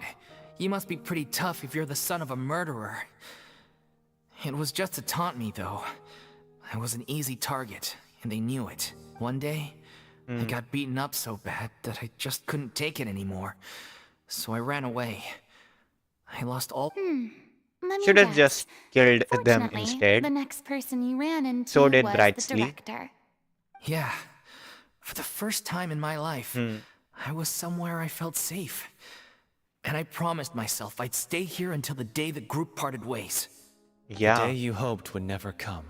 you must be pretty tough if you're the son of a murderer." It was just to taunt me, though. I was an easy target, and they knew it. One day, I got beaten up so bad that I just couldn't take it anymore. So I ran away. I lost all. Let me should have guess. just killed them Fortunately, instead the next person you ran into so did was the Brightsley director. Yeah. For the first time in my life, I was somewhere I felt safe. And I promised myself I'd stay here until the day the group parted ways. The या day you hoped would never come.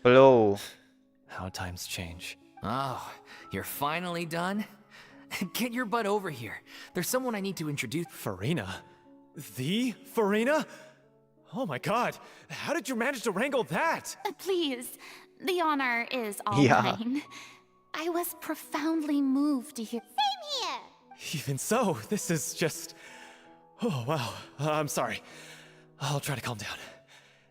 Flow How times change. Oh, you're finally done? Get your butt over here. There's someone I need to introduce. Furina? The Furina? Oh my god, how did you manage to wrangle that? Please, the honor is all Yeah. mine. I was profoundly moved to hear. Same here. Even so, this is just... Oh, wow. I'm sorry. I'll try to calm down.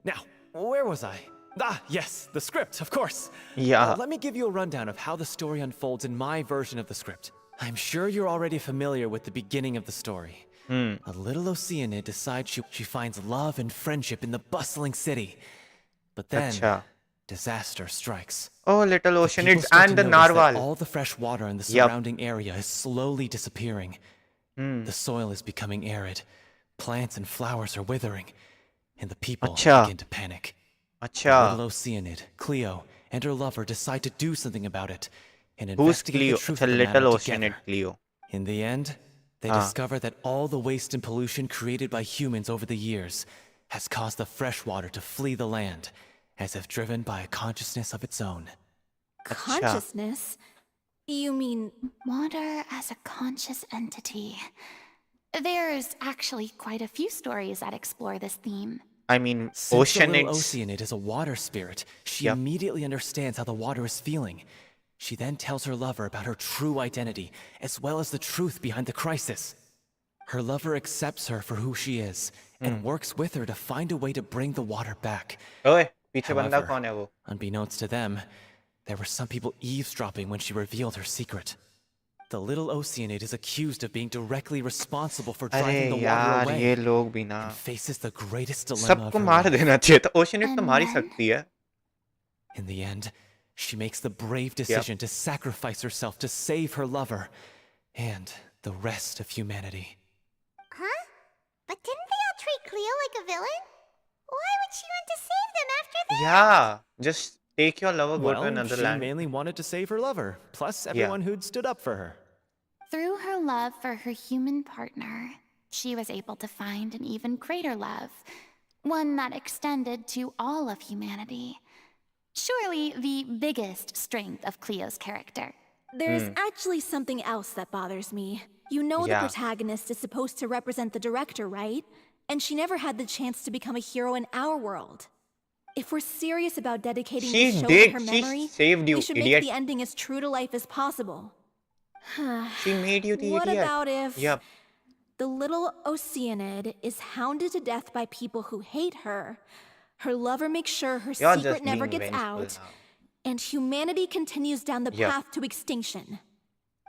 Now, where was I? Ah, yes, the script, of course. Yeah. Let me give you a rundown of how the story unfolds in my version of the script. I'm sure you're already familiar with the beginning of the story. A little Oceanid decides she finds love and friendship in the bustling city. But then, अच्छा disaster strikes. oh little The ocean people it's start and to the notice that narwhal all the fresh water in the Yup. surrounding area is slowly disappearing. The soil is becoming arid. Plants and flowers are withering. And the people अच्छा begin to panic. The अच्छा little Oceanid, Cleo, and her lover decide to do something about it and who's investigate Cleo the truth अच्छा of the little matter ocean together. Cleo In the end, they हाँ discover that all the waste and pollution created by humans over the years has caused the fresh water to flee the land, as if driven by a consciousness of its own. अच्छा Consciousness? You mean Water as a conscious entity. There's actually quite a few stories that explore this theme. I mean Since the little oceanids Oceanid is a water spirit, she Yep. immediately understands how the water is feeling. She then tells her lover about her true identity, as well as the truth behind the crisis. Her lover accepts her for who she is, and works with her to find a way to bring the water back. ओए पीछे बंदा However, कौन है वो unbeknownst to them, there were some people eavesdropping when she revealed her secret. The little Oceanid is accused of being directly responsible for अरे driving the water यार away, ये लोग भी ना and faces the greatest dilemma of सबको her मार life. देना चाहिए था oceanid तो And मार ही then? सकती है In the end, she makes the brave Yep. decision to sacrifice herself to save her lover and the rest of humanity. Huh? But didn't they all treat Cleo like a villain? Why would she want to save them after that? yeah just take your lover go to Well, another she land mainly wanted to save her lover, plus yeah everyone who'd stood up for her. Through her love for her human partner, she was able to find an even greater love, one that extended to all of humanity. Surely the biggest strength of Cleo's character. there's actually something else that bothers me. You know the yeah protagonist is supposed to represent the director, right? And she never had the chance to become a hero in our world. If we're serious about dedicating she the show to did her she memory, saved we you should make idiot the ending as true to life as possible. she made you the What idiot about if yep the little Oceanid is hounded to death by people who hate her, her lover makes sure her you're secret just never being gets vengeful out, now and humanity continues down the yep path to extinction?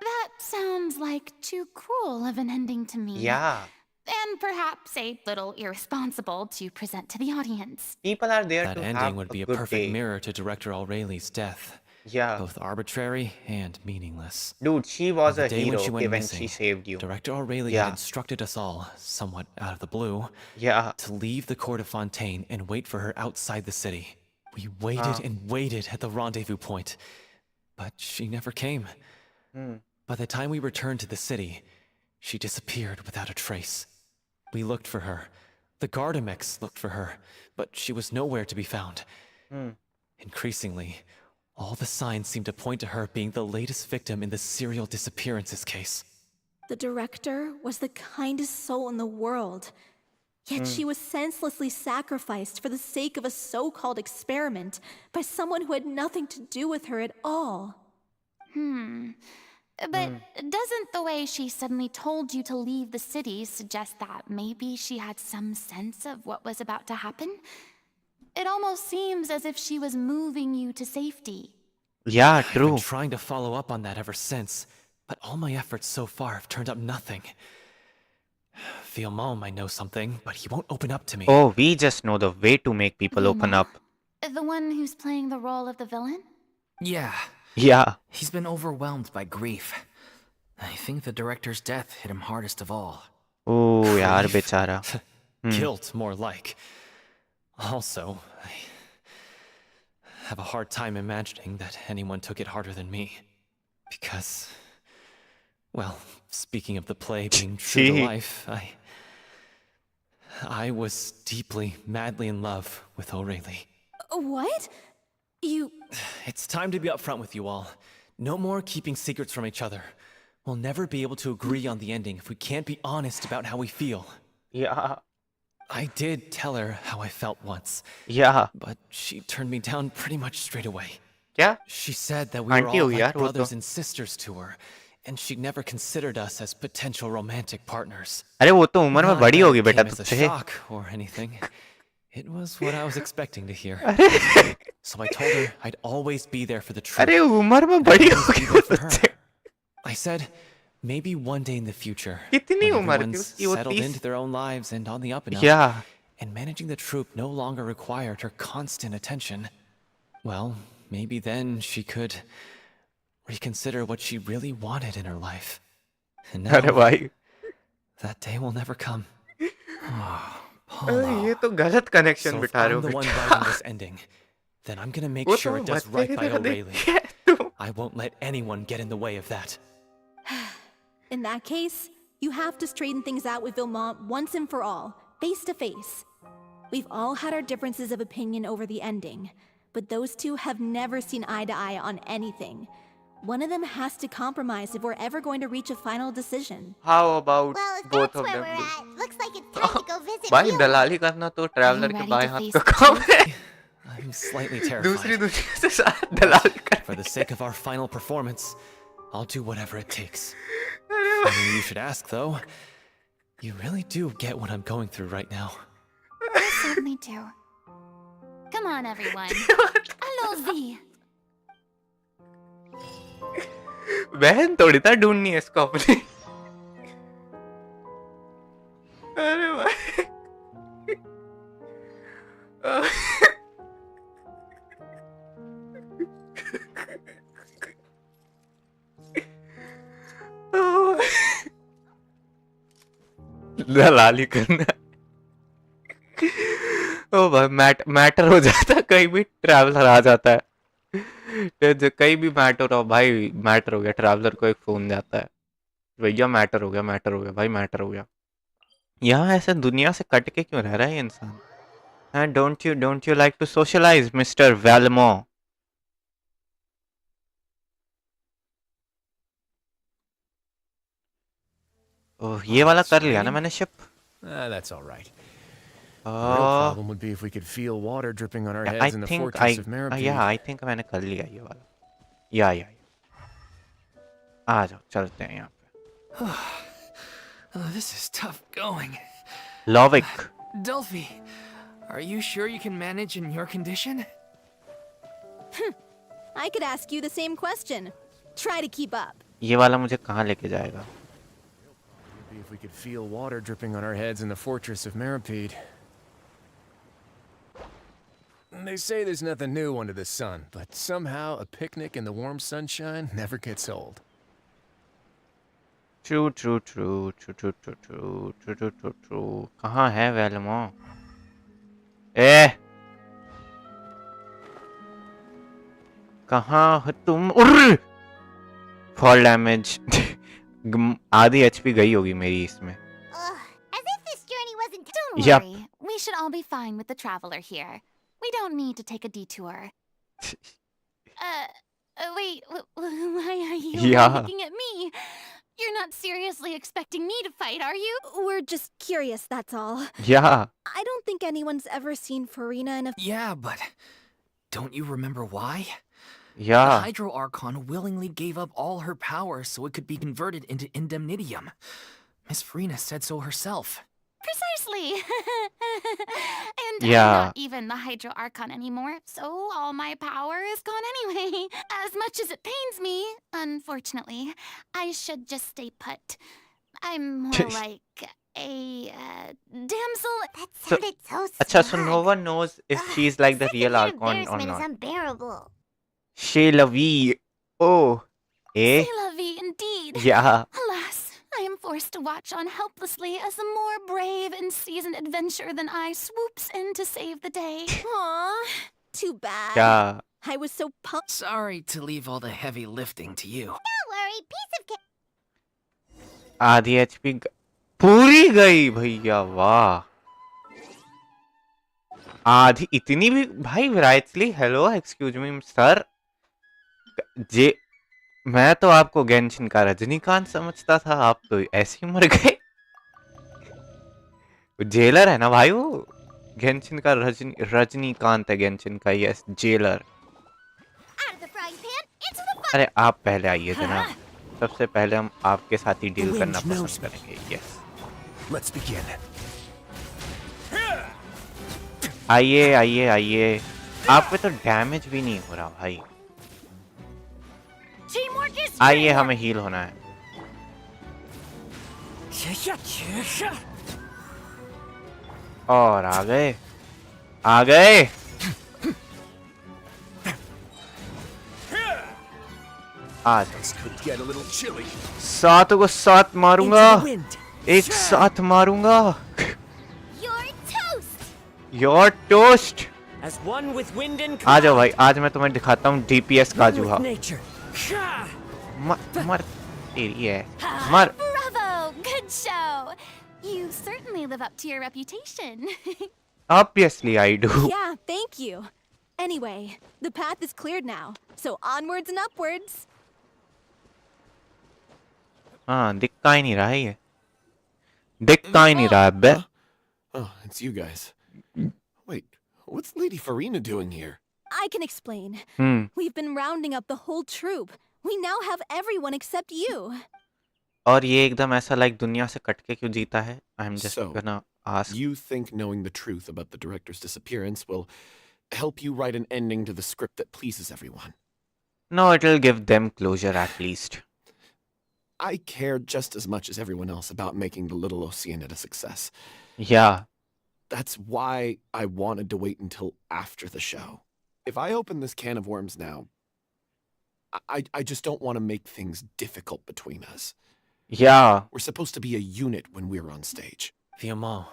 That sounds like too cruel of an ending to me. yeah and perhaps a little irresponsible to present to the audience. People are there That to ending have would a be a good perfect day. mirror to Director O'Reilly's death. Yeah. Both arbitrary and meaningless. Dude, she On was the a day when hero, she okay, went when she missing, saved you. Director O'Reilly had Yeah. instructed us all, somewhat out of the blue, Yeah. to leave the court of Fontaine and wait for her outside the city. We waited and waited at the rendezvous point, but she never came. By the time we returned to the city, she disappeared without a trace. We looked for her. The Gardamex looked for her, but she was nowhere to be found. Increasingly, all the signs seemed to point to her being the latest victim in the serial disappearances case. The director was the kindest soul in the world. Yet she was senselessly sacrificed for the sake of a so-called experiment by someone who had nothing to do with her at all. But doesn't the way she suddenly told you to leave the city suggest that maybe she had some sense of what was about to happen? It almost seems as if she was moving you to safety. Yeah, I've been true. trying to follow up on that ever since, but all my efforts so far have turned up nothing. Fiamma might know something, but he won't open up to me. Oh, we just know the way to make people open up. The one who's playing the role of the villain? Yeah, Yeah. he's been overwhelmed by grief. I think the director's death hit him hardest of all. Oh, yaar, Grief? bechara. Guilt, more like. Also, I have a hard time imagining that anyone took it harder than me. Because, well, speaking of the play being true to life, I was deeply, madly in love with O'Reilly. What? You... It's time to be upfront with you all. No more keeping secrets from each other. We'll never be able to agree on the ending if we can't be honest about how we feel. Yeah. I did tell her how I felt once, Yeah. but she turned me down pretty much straight away. क्या? She said that we were Auntie all हो like यार वो brothers तो. and sisters to her, and she'd never considered us as potential romantic partners. अरे वो तो उम्र में Not बड़ी that होगी it बेटा came as a तुझसे. shock or anything. It was what I was expecting to hear. So I told her I'd always be there for the truth. अरे उम्र में and बड़ी always होगी be वो there for her. तुझसे. I said, maybe one day in the future, कितनी when उम्र थी everyone's उसकी? वो settled 30. into their own lives and on the up and up, Yeah. and managing the troop no longer required her constant attention, well, maybe then she could reconsider what she really wanted in her life. And now, अरे भाई. that day will never come. अरे ये तो गलत So connection if बिठा रहे I'm हो the one बेटा. writing this ending, then I'm gonna make वो sure तो it does बच्चे right की by तरह O'Reilly. देखती है तू. I won't let anyone get in the way of that. In that case, you have to straighten things out with Vilmont once and for all, face to face. We've all had our differences of opinion over the ending, but those two have never seen eye to eye on anything. One of them has to compromise if we're ever going to reach a final decision. How about Well, if both that's of where them? we're at, looks like it's time to go visit भाई Field. दलाली करना तो traveller के ready बाएं to हाथ face का the काम है. I'm slightly दूसरी terrified. दुनिया से साथ दलाल कर. For the sake of our final performance, I'll do whatever it takes. Funny you should ask, though. You really do get what I'm going through right now. I certainly do. Come on, everyone. Allons-y. बहन थोड़ी था ढूंढनी है इसको अपनी. अरे भाई. दलाली करना. ओ भाई मैटर हो जाता है, कहीं भी ट्रैवलर आ जाता है. जो कहीं भी मैटर हो भाई, मैटर हो गया, ट्रैवलर को एक फोन जाता है, भैया मैटर हो गया, मैटर हो गया भाई, मैटर हो गया. यहाँ ऐसे दुनिया से कट के क्यों रह रहा है ये इंसान? हाँ, don't you like to socialise mister Welmo? Oh, ये वाला कर लिया ना मैंने ship. That's all right. The real problem would be if we could feel water dripping on our I heads in the think fortress of Maripede. yeah, I think मैंने कर लिया ये वाला. या आ जाओ, चलते हैं यहाँ पे. This is tough going. Lovic. Delphi, are you sure you can manage in your condition? I could ask you the same question. Try to keep up. ये वाला मुझे कहाँ लेके जाएगा? If we could feel water dripping on our heads in the fortress of Meripede. They say there's nothing new under the sun, but somehow a picnic in the warm sunshine never gets old. True, true, true, true, true, true, true, true, true, true, true. कहाँ है वेलमो? ए, कहाँ हो तुम? उर्र! Fall damage. आधी HP गई होगी मेरी इसमें। Ugh, as if this journey wasn't. Don't Yep. worry. We should all be fine with the traveler here. We don't need to take a detour. Wait, why are you Yeah. looking at me? You're not seriously expecting me to fight, are you? We're just curious, that's all. Yeah. I don't think anyone's ever seen Furina in a. Yeah, but don't you remember why? The Yeah. Hydro Archon willingly gave up all her power so it could be converted into indemnitium. Miss Furina said so herself. Precisely. And Yeah. I'm not even the Hydro Archon anymore, so all my power is gone anyway. As much as it pains me, unfortunately, I should just stay put. I'm more like a damsel. That sounded so अच्छा, so smug. no one knows if Ugh, she's like the second real year Archon or embarrassment is not. unbearable. Chez la vie. Oh. Eh? C'est la vie indeed. Yeah. Alas, I am forced to watch on helplessly as a more brave and seasoned adventurer than I swoops in to save the day. Aw, too bad. Yeah. I was so pumped. Sorry to leave all the heavy lifting to you. Don't worry, piece of cake. आधी HP पूरी गई भैया, वाह। आधी इतनी भी भाई? Rightly hello, excuse me sir. जे मैं तो आपको गेंशिन का रजनीकांत समझता था, आप तो ऐसे ही मर गए। जेलर है ना भाई वो? गेंशिन का रजनीकांत है गेंशिन का, yes jailer. Out of the frying pan, into the fire. अरे आप पहले आइए जनाब, सबसे पहले हम आपके साथ ही डील करना पसंद करेंगे। Yes, Let's begin. आइए आइए आइए। आप पे तो डैमेज भी नहीं हो रहा भाई। Teamwork is आइए, हमें हील होना है। और आ गए, आ गए। आज This could get a little chilly. सातों को साथ मारूंगा, Into the wind. एक साथ मारूंगा। You're toast. Your toast. As one with wind and आ जाओ cloud, भाई, आज मैं तुम्हें दिखाता हूँ डीपीएस का one जूहा। with nature. मर तेरी है, मर। Bravo! Good show! You certainly live up to your reputation. Obviously I do. Yeah, thank you. Anyway, the path is cleared now, so onwards and upwards. हाँ, दिखता ही नहीं रहा है ये, दिखता ही नहीं रहा है बे। Oh, it's you guys. Wait, what's Lady Furina doing here? I can explain. Hmm, We've been rounding up the whole troop. We now have everyone except you. और ये एकदम ऐसा लाइक दुनिया से कटके क्यों जीता है? I'm just So, gonna ask. You think knowing the truth about the director's disappearance will help you write an ending to the script that pleases everyone? No, it'll give them closure at least. I care just as much as everyone else about making the Little Oceanid a success. Yeah. That's why I wanted to wait until after the show. If I open this can of worms now, I just don't want to make things difficult between us. Yeah. We're supposed to be a unit when we're on stage. Viamal,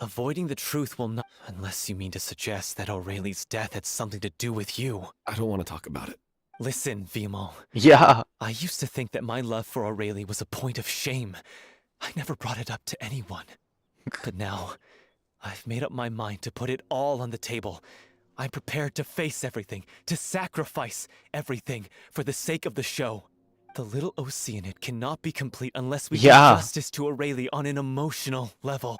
avoiding the truth will not... Unless you mean to suggest that Aurelie's death had something to do with you. I don't want to talk about it. Listen, Viamal. Yeah. I used to think that my love for Aurelie was a point of shame. I never brought it up to anyone. But now, I've made up my mind to put it all on the table. I'm prepared to face everything, to sacrifice everything for the sake of the show. The Little Oceanid cannot be complete unless we Yeah. give justice to Aurelie on an emotional level.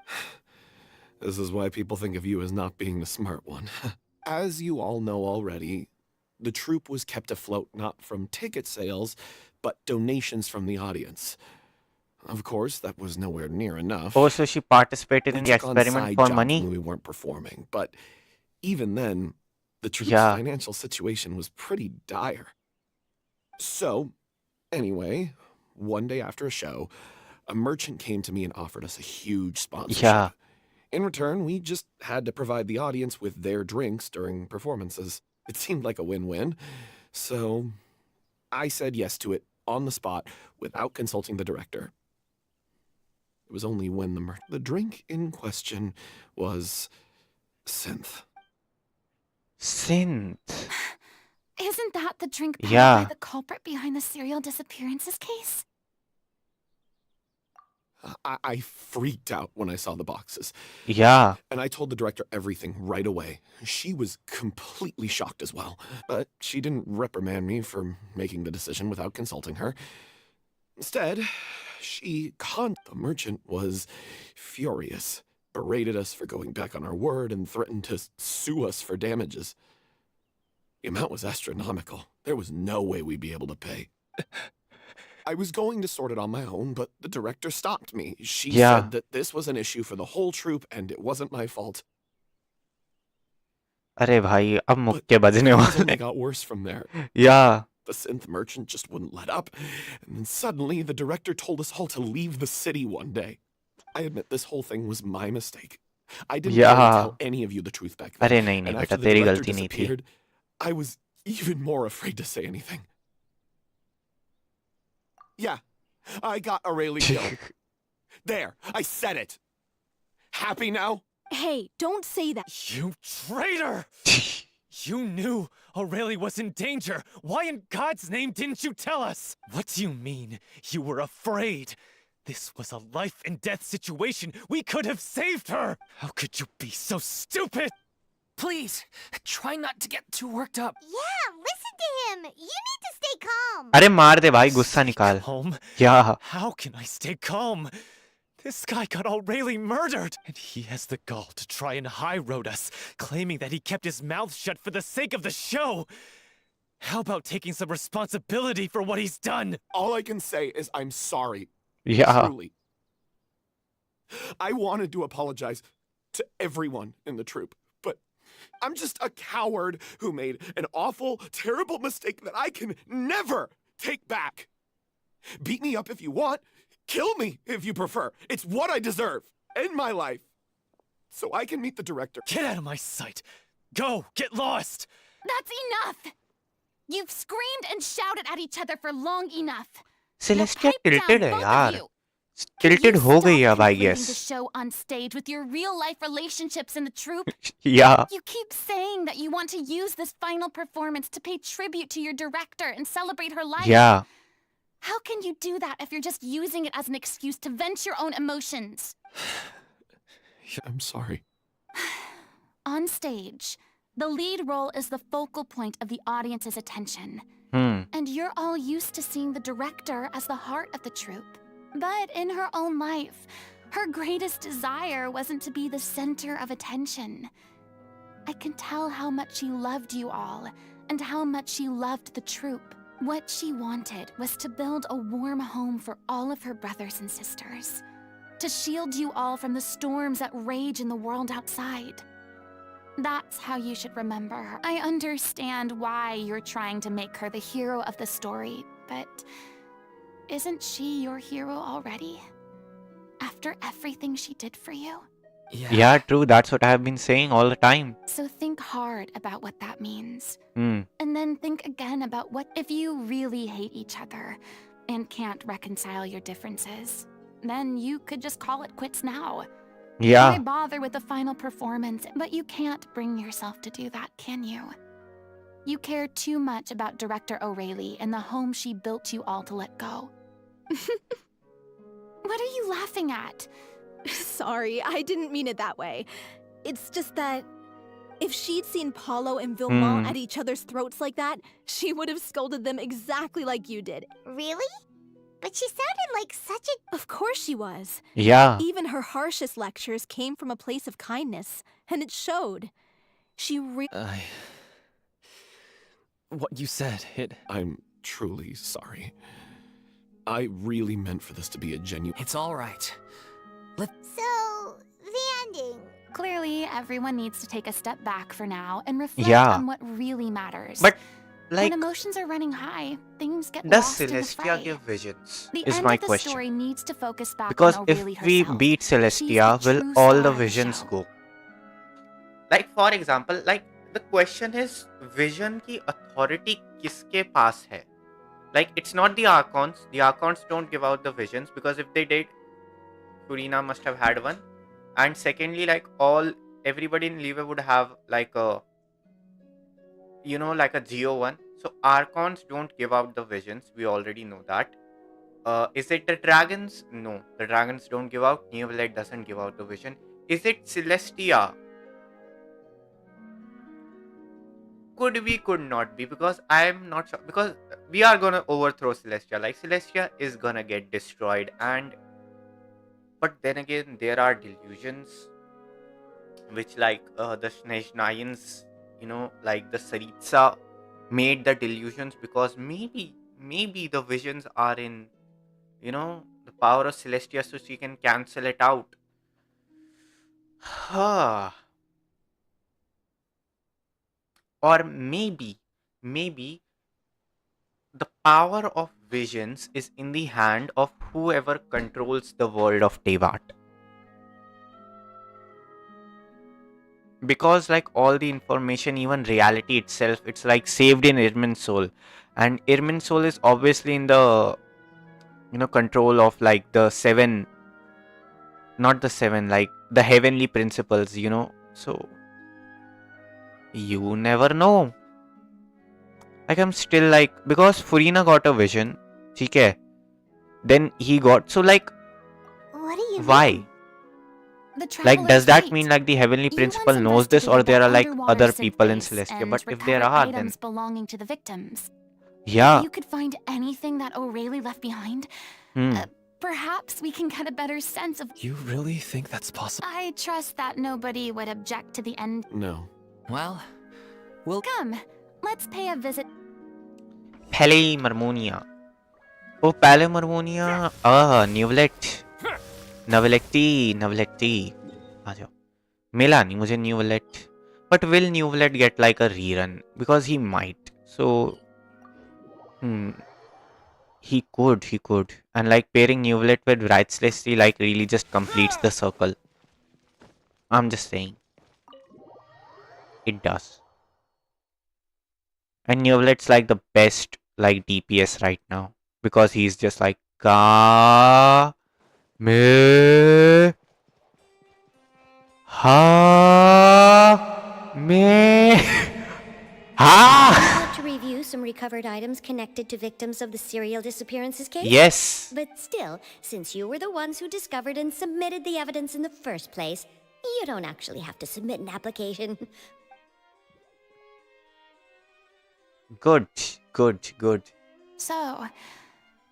This is why people think of you as not being the smart one. As you all know already, the troupe was kept afloat not from ticket sales, but donations from the audience. Of course, that was nowhere near enough. Also, she participated in We the took on experiment side for jobs money. when we weren't performing, but even then, the troupe's Yeah. financial situation was pretty dire. So, anyway, one day after a show, A merchant came to me and offered us a huge sponsorship. Yeah. In return, we just had to provide the audience with their drinks during performances. It seemed like a win-win. So I said yes to it on the spot without consulting the director. It was only when the drink in question was synth. Synth. Isn't that the drink powered Yeah. by the culprit behind the serial disappearances case? I freaked out when I saw the boxes. Yeah. And I told the director everything right away. She was completely shocked as well. But she didn't reprimand me for making the decision without consulting her. Instead, the merchant was furious, berated us for going back on our word, and threatened to sue us for damages. The amount was astronomical. There was no way we'd be able to pay. I was going to sort it on my own, but the director stopped me. She Yeah. said that this was an issue for the whole troupe and it wasn't my fault. अरे भाई अब But मुक्के बजने things वाले. only got worse from there. Yeah. The synth merchant just wouldn't let up. And then suddenly, the director told us all to leave the city one day. I admit this whole thing was my mistake. I didn't dare to Yeah. tell any of you the truth back then. अरे नहीं नहीं And बेटा after the तेरी director गलती नहीं थी. disappeared, I was even more afraid to say anything. Yeah, I got Aurelie killed. There, I said it. Happy now? Hey, don't say that. You traitor! You knew Aurelie was in danger. Why in God's name didn't you tell us? What do you mean? You were afraid. This was a life and death situation. We could have saved her. How could you be so stupid? Please, try not to get too worked up. Yeah, listen to him. You need to stay calm. अरे मार दे भाई गुस्सा निकाल. Calm? Yeah. How can I stay calm? This guy got Aurelie murdered, and he has the gall to try and high-road us, claiming that he kept his mouth shut for the sake of the show. How about taking some responsibility for what he's done? All I can say is I'm sorry. Yeah. Truly. I wanted to apologize to everyone in the troupe, but I'm just a coward who made an awful, terrible mistake that I can never take back. Beat me up if you want. Kill me if you prefer. It's what I deserve. End my life. So I can meet the director. Get out of my sight. Go, get lost. That's enough! You've screamed and shouted at each other for long enough. Celestia Now pipe down, tilted है both of यार. you. Tilted You हो गई stop अब I conflating guess. the show on stage with your real-life relationships in the troupe. Yeah. You keep saying that you want to use this final performance to pay tribute to your director and celebrate her life. Yeah. How can you do that if you're just using it as an excuse to vent your own emotions? I'm sorry. On stage, the lead role is the focal point of the audience's attention. And you're all used to seeing the director as the heart of the troupe. But in her own life, her greatest desire wasn't to be the center of attention. I can tell how much she loved you all, and how much she loved the troupe. What she wanted was to build a warm home for all of her brothers and sisters. To shield you all from the storms that rage in the world outside. That's how you should remember her. I understand why you're trying to make her the hero of the story, but isn't she your hero already? After everything she did for you? Yeah, true. That's what I have been saying all the time. So think hard about what that means. Hmm. And then think again about what if you really hate each other and can't reconcile your differences. Then you could just call it quits now. Yeah. Why bother with the final performance? But you can't bring yourself to do that, can you? You care too much about Director Aurelie and the home she built you all to let go. What are you laughing at? Sorry, I didn't mean it that way. It's just that if she'd seen Paulo and Vilmont at each other's throats like that, she would have scolded them exactly like you did. Really? But she sounded like such a... Of course she was. Yeah. Even her harshest lectures came from a place of kindness, and it showed. She What you said, I'm truly sorry. I really meant for this to be a genuine... It's all right. So, the ending. Clearly, everyone needs to take a step back for now and reflect Yeah. on what really matters. But When Like, emotions are running high, things get does lost in the Celestia fray. give visions? The Is end my of the question. story needs to focus back Because on if Aurelie we herself. beat She's the Celestia, will true all star the of the visions show. go? Like, for example, like, the question is, vision की authority किसके पास है? Like, it's not the Archons. The Archons don't give out the visions, because if they did, Furina must have had one. And secondly, like, everybody in Liyue would have like a, like a Geo one. So Archons don't give out the visions. We already know that. Is it the dragons? No, the dragons don't give out. Neuvillette doesn't give out the vision. Is it Celestia? Could be, could not be, because I'm not sure. Because we are gonna overthrow Celestia. Like, Celestia is gonna get destroyed, but then again, there are delusions which, like, the Snezhnayans, like the Saritsa made the delusions, because maybe the visions are in, the power of Celestia, so she can cancel it out. Or maybe the power of visions is in the hand of whoever controls the world of Tevat. Because, like, all the information, even reality itself, it's like saved in Irmin's soul. And Irmin's soul is obviously in the, control of, like, the seven, not the seven, like, the heavenly principles, So, you never know. Like, I'm still like, because Furina got a vision, okay, then he got, so, like, What do you why? mean? The Like, does Traveler's that Gate. mean, like, the heavenly You principal once knows this, or investigated there that are, like, underwater other synth people in base Celestia? and But if there recovered are, then items belonging to the victims. yeah. If you could find anything that Aurelie left behind, perhaps we can get a better sense of. You really think that's possible? I trust that nobody would object to the end. No. Well, we'll Come, let's pay a visit. Pele Marmonia. Oh, Pele Marmonia. Ah, Neuvillette. Neuvillette. आ जाओ. मिला नहीं मुझे Neuvillette. But will Neuvillette get like a rerun? Because he might. So, he could. And, like, pairing Neuvillette with Bright Celestia, like, really just completes the circle. I'm just saying. It does. And Neuvillette's like the best, like, DPS right now. Because he's just like, Ka Me Ha Me Ha. Want to review some recovered items connected to victims of the serial disappearances case? Yes. But still, since you were the ones who discovered and submitted the evidence in the first place, you don't actually have to submit an application. Good. So,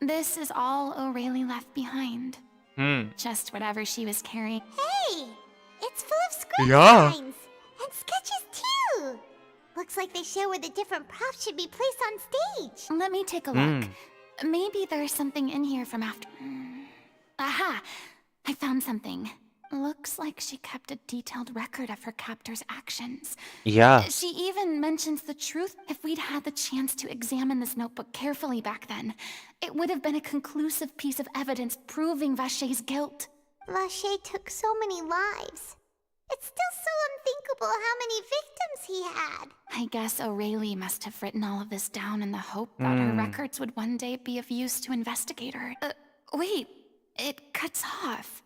this is all Aurelie left behind. Just whatever she was carrying. Hey! It's full of script Yeah. lines! And sketches too! Looks like they show where the different props should be placed on stage. Let me take a look. Maybe there's something in here from after. Aha! I found something. Looks like she kept a detailed record of her captor's actions. Yeah. She even mentions the truth. If we'd had the chance to examine this notebook carefully back then, it would have been a conclusive piece of evidence proving Vachey's guilt. Vachey took so many lives. It's still so unthinkable how many victims he had. I guess Aurelie must have written all of this down in the hope that her records would one day be of use to investigator. Wait, it cuts off.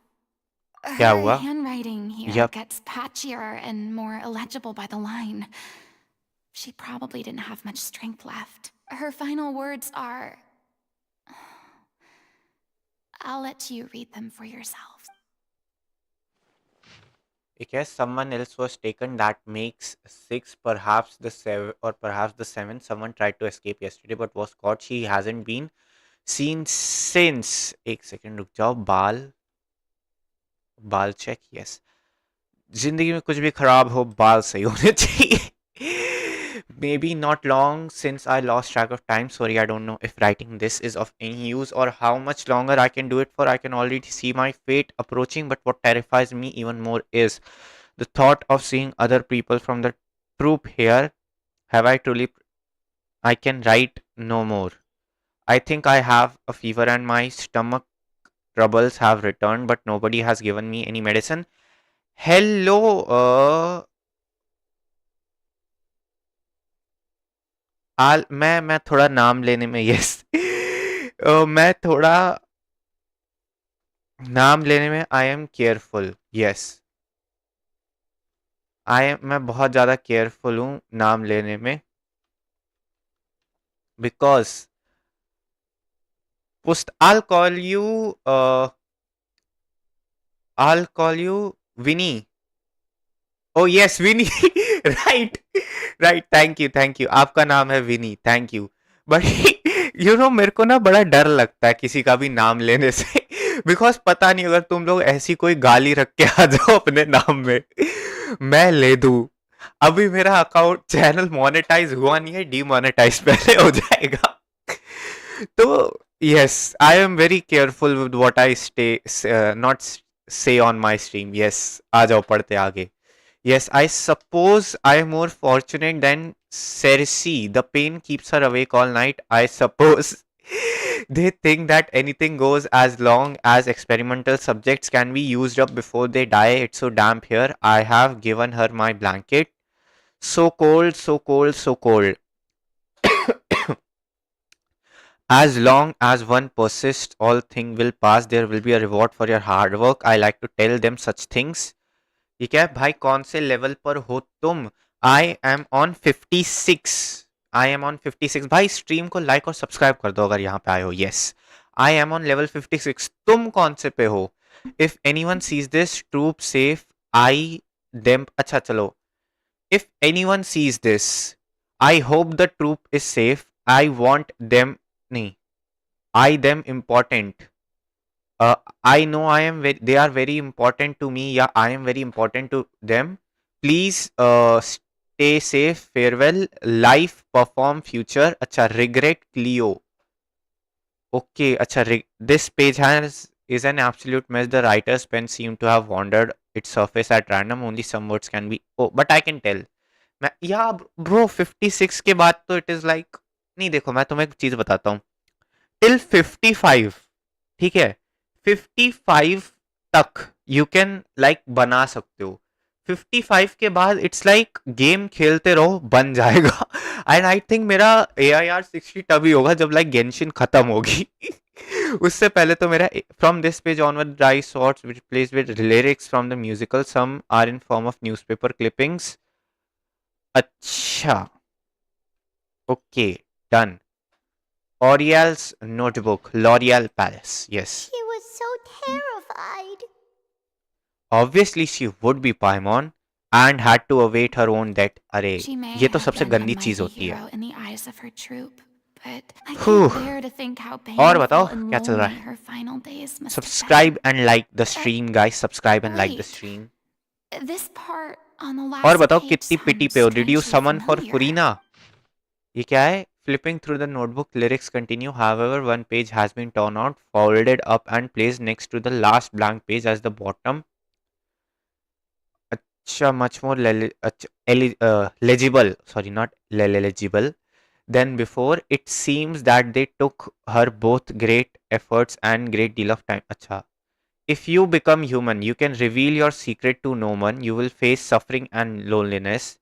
क्या Her हुआ? handwriting here Yep. gets patchier and more illegible by the line. She probably didn't have much strength left. Her final words are... I'll let you read them for yourself. I guess someone else was taken. That makes 6, perhaps the 7, or perhaps the 7. Someone tried to escape yesterday but was caught. She hasn't been seen since. एक second रुक जाओ. बाल check. Yes. जिंदगी में कुछ भी खराब हो, बाल सही होने चाहिए. Maybe not long since I lost track of time. Sorry, I don't know if writing this is of any use or how much longer I can do it for. I can already see my fate approaching, but what terrifies me even more is the thought of seeing other people from the troop here. Have I truly I can write no more. I think I have a fever and my stomach troubles have returned, but nobody has given me any medicine. Hello, मैं थोड़ा नाम लेने में yes मैं थोड़ा नाम लेने में आई एम केयरफुल यस मैं बहुत ज़्यादा केयरफुल हूँ नाम लेने में because पुस्ट I'll call you Winnie. Oh yes, Winnie. Right. Right. Thank you. आपका नाम है विनी. Thank you. बट मेरे को ना बड़ा डर लगता है किसी का भी नाम लेने से बिकॉज पता नहीं अगर तुम लोग ऐसी कोई गाली रख के आ जाओ अपने नाम में मैं ले दूं. अभी मेरा अकाउंट चैनल मोनेटाइज हुआ नहीं है डीमोनेटाइज पहले हो जाएगा. तो yes, I am very careful with what I not say on my stream. Yes, आ जाओ पढ़ते आगे. Yes, I suppose I am more fortunate than Cersei. The pain keeps her awake all night. I suppose they think that anything goes as long as experimental subjects can be used up before they die. It's so damp here. I have given her my blanket. So cold, so cold, so cold. As long as one persists, all thing will pass. There will be a reward for your hard work. I like to tell them such things. ये क्या है भाई कौन से level पर हो तुम आई am on 56 I am on 56 भाई स्ट्रीम को लाइक और सब्सक्राइब कर दो अगर यहाँ पे आए हो yes I am on level 56 तुम कौन से पे हो if anyone sees this troop safe I them अच्छा चलो if anyone sees this I hope the troop is safe I want them नहीं I them important I know they are very important to me. Yeah, I am very important to them. Please stay safe. Farewell. Life, perform, future. Acha, regret, Cleo. Okay, acha, this page is an absolute mess. The writer's pen seem to have wandered its surface at random. Only some words can be. Oh, but I can tell. Yeah, bro, 56 के बाद तो it is like नहीं देखो मैं तुम्हें एक चीज बताता हूँ till 55 ठीक है 55 तक यू कैन लाइक बना सकते हो 55 के बाद इट्स लाइक गेम खेलते रहो बन जाएगा एंड आई थिंक मेरा AIR 60 तभी होगा जब लाइक गेंशिन खत्म होगी उससे पहले तो मेरा from this page onward I shorts which place with lyrics from the musical some are in form of newspaper clippings अच्छा okay done Oriel's notebook, L'Oreal Palace. Yes. She was so terrified. Obviously, she would be Paimon and had to await her own death. अरे ये तो सबसे गंदी चीज होती है. और बताओ क्या चल रहा है? Subscribe and like the stream, guys. Subscribe and like the stream. और बताओ कितनी पिटी पे हो? Did you summon for Furina? ये क्या है? Flipping through the notebook, lyrics continue. However, one page has been torn out, folded up, and placed next to the last blank page as the bottom. Acha, much more legible. Sorry, not legible than before. It seems that they took her both great efforts and great deal of time. Acha. If you become human, you can reveal your secret to no one. You will face suffering and loneliness.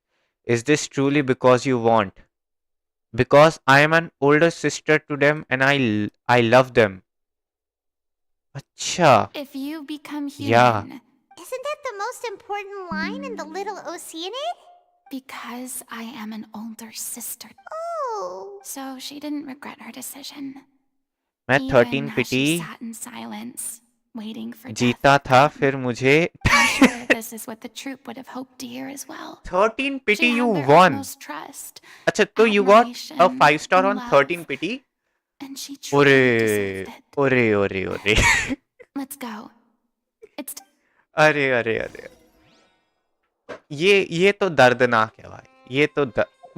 Is this truly because you want? Because I am an older sister to them and I love them. Acha. If you become human. Yeah. Isn't that the most important line in the Little Oceanid? Because I am an older sister. Oh. So she didn't regret her decision. मैं 13 पिटी sat in silence, waiting for जीता था फिर मुझे sure this is what the troop would have hoped to hear as well. 13 pity She you had their won. utmost trust, अच्छा तो you got a admiration, 5-star on love, 13 pity. and she truly ओरे deserved it. ओरे Let's go. It's अरे अरे अरे ये तो दर्दनाक है भाई ये तो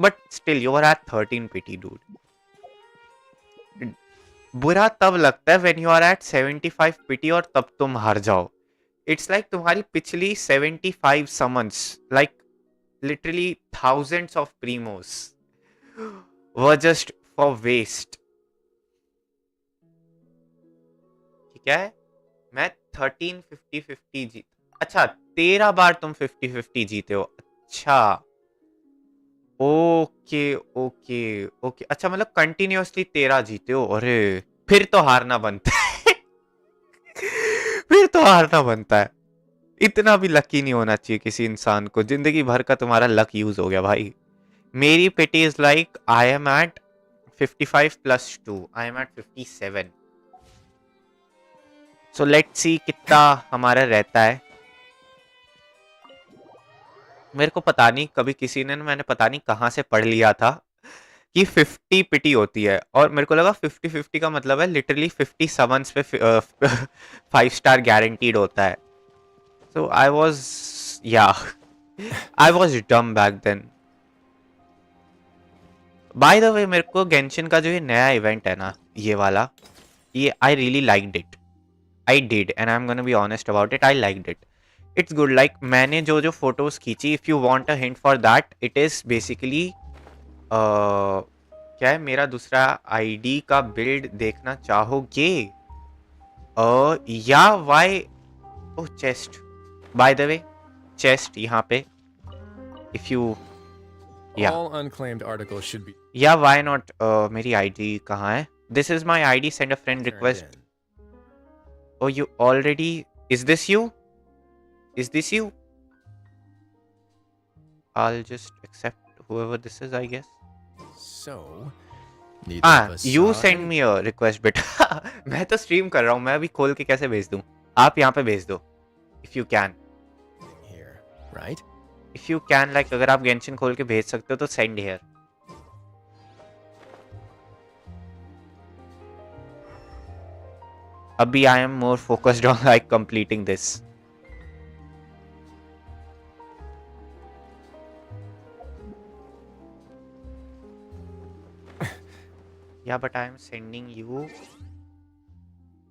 but still you are at 13 pity dude. बुरा तब लगता है when you are at 75 pity और तब तुम हार जाओ. इट्स लाइक तुम्हारी पिछली 75 summons like literally thousands of primos were just for waste. ठीक है, मैं 13 50 50 जीत, अच्छा 13 बार तुम 50 50 जीते हो, अच्छा ओके ओके ओके, अच्छा मतलब कंटिन्यूअसली 13 जीते हो, अरे फिर तो हारना बनता है फिर तो हारना बनता है, इतना भी लकी नहीं होना चाहिए किसी इंसान को, जिंदगी भर का तुम्हारा लक यूज हो गया भाई। मेरी pity is like I am at 55 + 2, I am at 57, so let's see कितना हमारा रहता है। मेरे को पता नहीं, कभी किसी ने, मैंने पता नहीं कहाँ से पढ़ लिया था कि 50 पिटी होती है, और मेरे को लगा 50 50 का मतलब है लिटरली 50 समन्स पे 5 स्टार गारंटीड होता है। सो I was, yeah I was dumb back then. By the way मेरे को गेंशिन का जो ये नया इवेंट है ना, ये वाला, ये I really liked it, I did, and I am gonna be honest about it, I liked it, it's good. Like मैंने जो जो फोटोज खींची, if you want a hint for that, it is basically क्या है, मेरा दूसरा ID का build देखना चाहोगे, yeah why, oh chest, by the way chest यहाँ पे, if you, yeah All unclaimed articles should be yeah why not, मेरी आईडी कहाँ है, this is my ID, send a friend turned request, in. oh you already, is this you, is this you, I'll just accept whoever this is, I guess. So, neither of us You saw send any- me a request बेटा मैं तो stream कर रहा हूँ, मैं अभी खोल के कैसे भेज दूँ, आप यहाँ पे भेज दो, if you can, here, right? if you can, like अगर आप गेंशिन खोल के भेज सकते हो तो send here. अभी I am more focused on like completing this. Yeah, but I am sending you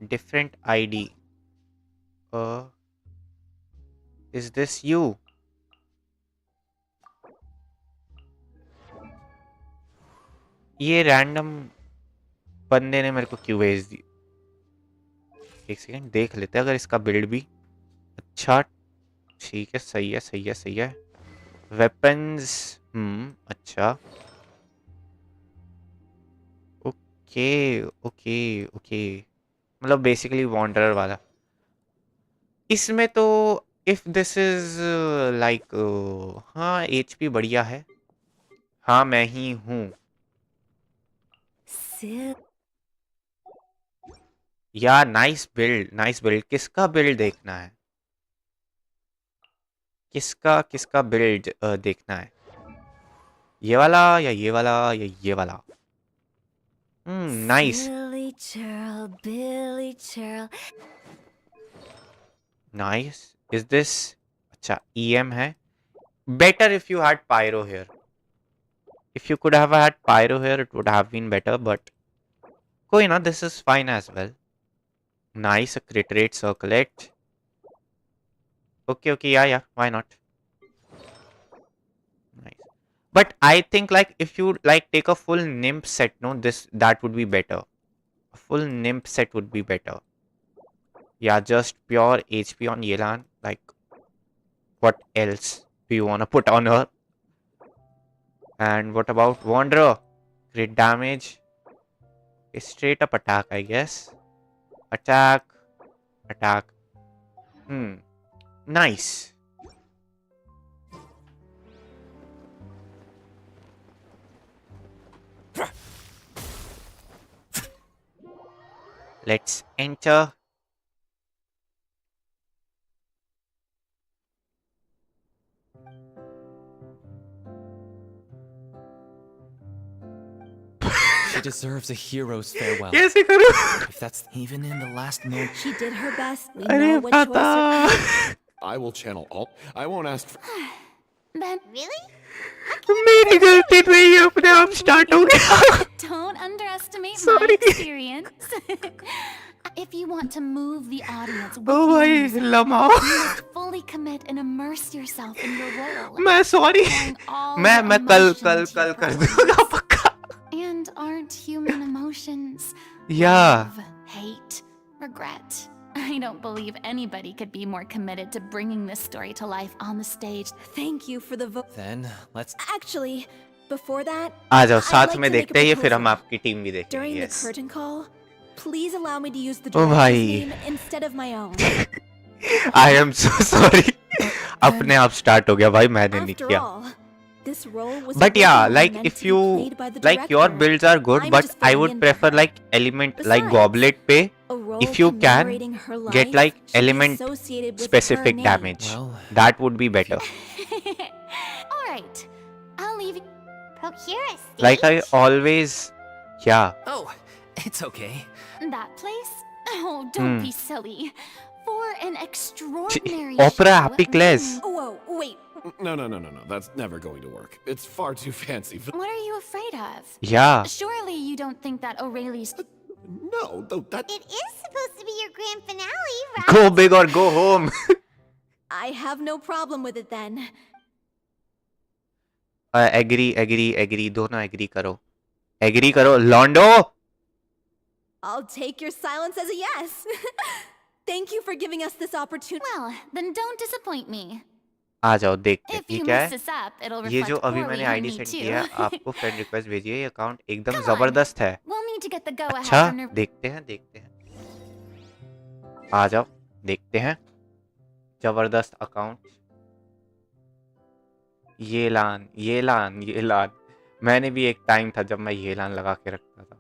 different ID. Is this you? ये रैंडम बंदे ने मेरे को क्यों भेज दी, एक सेकंड देख लेते हैं अगर इसका बिल्ड भी अच्छा, ठीक है, सही है सही है सही है, वेपन्स, अच्छा, ओके ओके ओके, मतलब बेसिकली वॉन्डरर वाला, इसमें तो इफ दिस इज लाइक, हाँ एचपी बढ़िया है, हाँ मैं ही हूँ, या नाइस बिल्ड, किसका बिल्ड देखना है, किसका किसका बिल्ड देखना है, ये वाला या ये वाला या ये वाला, नाइस नाइस, इज दिस, अच्छा ईएम है, better if you had pyro here, if you could have had pyro here it would have been better, but कोई ना, this is fine as well, nice, a crit rate circlet, okay okay, yeah why not, nice, but I think like if you like take a full nymph set, no, this that would be better, a full nymph set would be better, yeah, just pure HP on Yelan, like what else do you want to put on her, and what about Wanderer, crit damage, a straight up attack I guess, attack, nice, let's enter. She deserves a hero's farewell. कैसे करूं, If that's Even in the last moment. She did her best. We अरे know what choice पता, I will channel all. I won't ask for. Then Really? मेरी गलती नहीं है, अपने आप स्टार्ट हो गया, don't underestimate Sorry. my experience. If you want to move the audience with oh your भाई music, लम्हा, you must fully commit and immerse yourself in your role. मैं सॉरी, Pouring all मैं your कल emotion कल into कल your कर performance. दूंगा पक्का, And aren't human emotions Yeah. love, hate, regret? I don't believe anybody could be more committed to bringing this story to life on the stage. Thank you for the vote. Then, let's... Actually, before that, आ जाओ I'd साथ like में to make a देखते हैं ये, फिर हम proposal. आपकी team भी देखेंगे. During the Yes. curtain call, please allow me to use the O director's भाई. name instead of my own. I am so sorry. अपने आप स्टार्ट हो गया भाई, मैंने नहीं After किया. all, this role was But yeah, originally like meant if to be you played by the like your director. builds are good, I'm but just I filling would in for prefer her. like element like Besides, goblet पे a role if you can commemorating her life get like should be element associated with her specific name. damage. Well, That would be better. Alright, I'll leave you. Procure a stage? Like I always, yeah. Oh, it's okay. That place? Oh, don't be silly. For an extraordinary Opera show, Happy Clays. Whoa, wait. No. That's never going to work. It's far too fancy for... What are you afraid of? Yeah. Surely you don't think that O'Reilly's... No, though that... It is supposed to be your grand finale, right? Go big or go home. I have no problem with it then. Agree. दोनों agree करो. Agree करो. Londo. I'll take your silence as a yes. Thank you for giving us this opportunity. Well, then don't disappoint me. आ जाओ देखते हैं If ये you क्या mess है. this up, it'll ये जो reflect अभी poorly मैंने on ID me send too. किया है, आपको फ्रेंड रिक्वेस्ट भेजिए. ये अकाउंट एकदम Come on. जबरदस्त है. We'll need to get the go-ahead अच्छा, from Nir- देखते हैं. आ जाओ देखते हैं. जबरदस्त अकाउंट. ये लान. मैंने भी एक टाइम था जब मैं ये लान लगा के रखता था.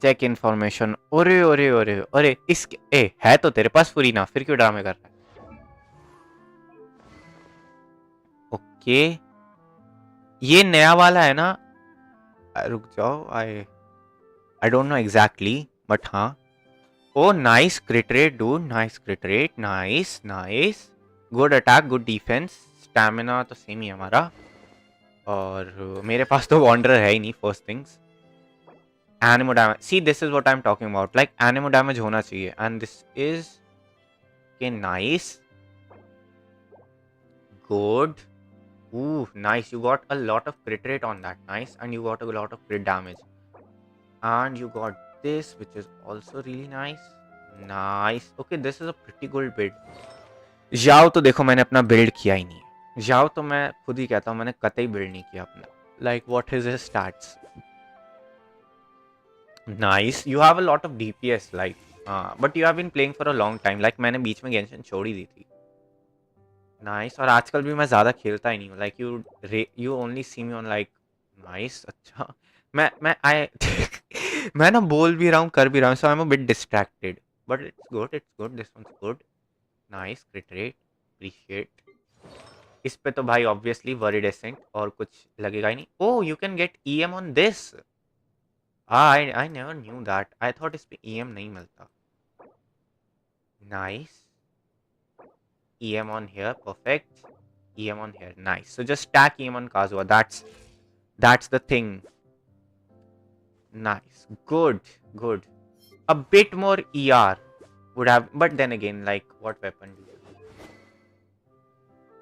Check information. अरे इसके है तो तेरे पास फुरीना, फिर क्यों ड्रामे कर रहा है. ओके, ये नया वाला है ना. रुक जाओ. I don't know exactly, but हाँ. Oh nice crit rate dude. Nice. Good attack, good defence. Stamina तो सेम ही है हमारा. और मेरे पास तो वॉन्डर है ही नहीं. First things, anemo damage. See this is what I am talking about. Like anemo damage होना चाहिए. एंड दिस इज के nice. Good. Ooh, nice. You got a lot of crit rate on that. Nice. And you got a lot of crit damage. And you got this, which is also really nice. Nice. Okay, this is a pretty good build. जाओ तो देखो, मैंने अपना build किया ही नहीं है. जाओ तो मैं खुद ही कहता हूँ मैंने कतई बिल्ड नहीं किया अपना. Like what is his stats? Nice. You have a lot of DPS like. But you have been playing for a long time. Like मैंने बीच में Genshin छोड़ ही दी थी. नाइस. और आजकल भी मैं ज़्यादा खेलता ही नहीं हूँ. Like you only see me on like. Nice. अच्छा, मैं मैं ना बोल भी रहा हूँ, कर भी रहा हूँ, so I am a bit distracted, but it's good. This one's good. Nice. Crit rate, appreciate. इस पे तो भाई ऑब्वियसली वरीडेसेंट और कुछ लगेगा ही नहीं. Oh, you can get EM on this. I never knew that. I thought इस पे EM नहीं मिलता. Nice. EM on here, perfect. EM on here, nice. So just stack EM on Kazuha. That's the thing. Nice, good. A bit more ER would have, but then again, like what weapon do you have?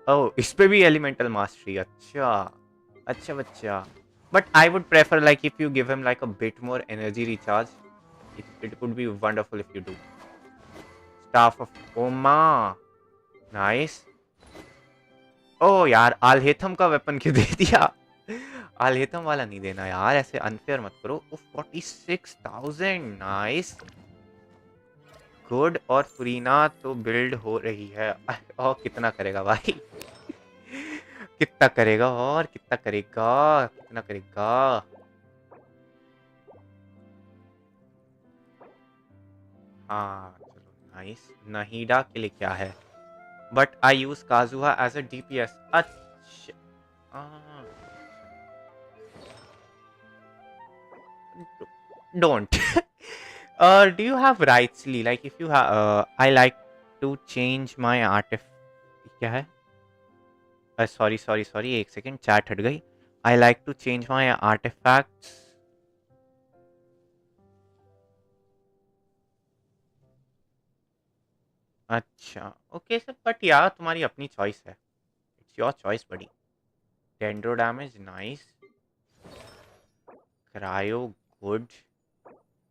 Oh, इस पे भी elemental mastery. अच्छा बच्चा. But I would prefer like if you give him like a bit more energy recharge, it would be wonderful if you do. Staff of Oma. Nice. Oh यार, Alhaitham का weapon क्यों दे दिया. आल्हेथम वाला नहीं देना यार, ऐसे अनफेयर मत करो. 46,000. Nice, good. और फुरीना तो बिल्ड हो रही है. और कितना करेगा भाई. कितना करेगा. हाँ चलो. नाइस. नहीडा के लिए क्या है. But I use Kazuha as a DPS. Don't. Do you have Rightly? Like if you have, I like to change my artifact. क्या है? Sorry. एक सेकेंड, चैट हट गई. I like to change my artifacts. अच्छा, okay sir. But यार तुम्हारी अपनी choice है. इट्स योर चॉइस बड़ी. Dendro damage, nice. Cryo good,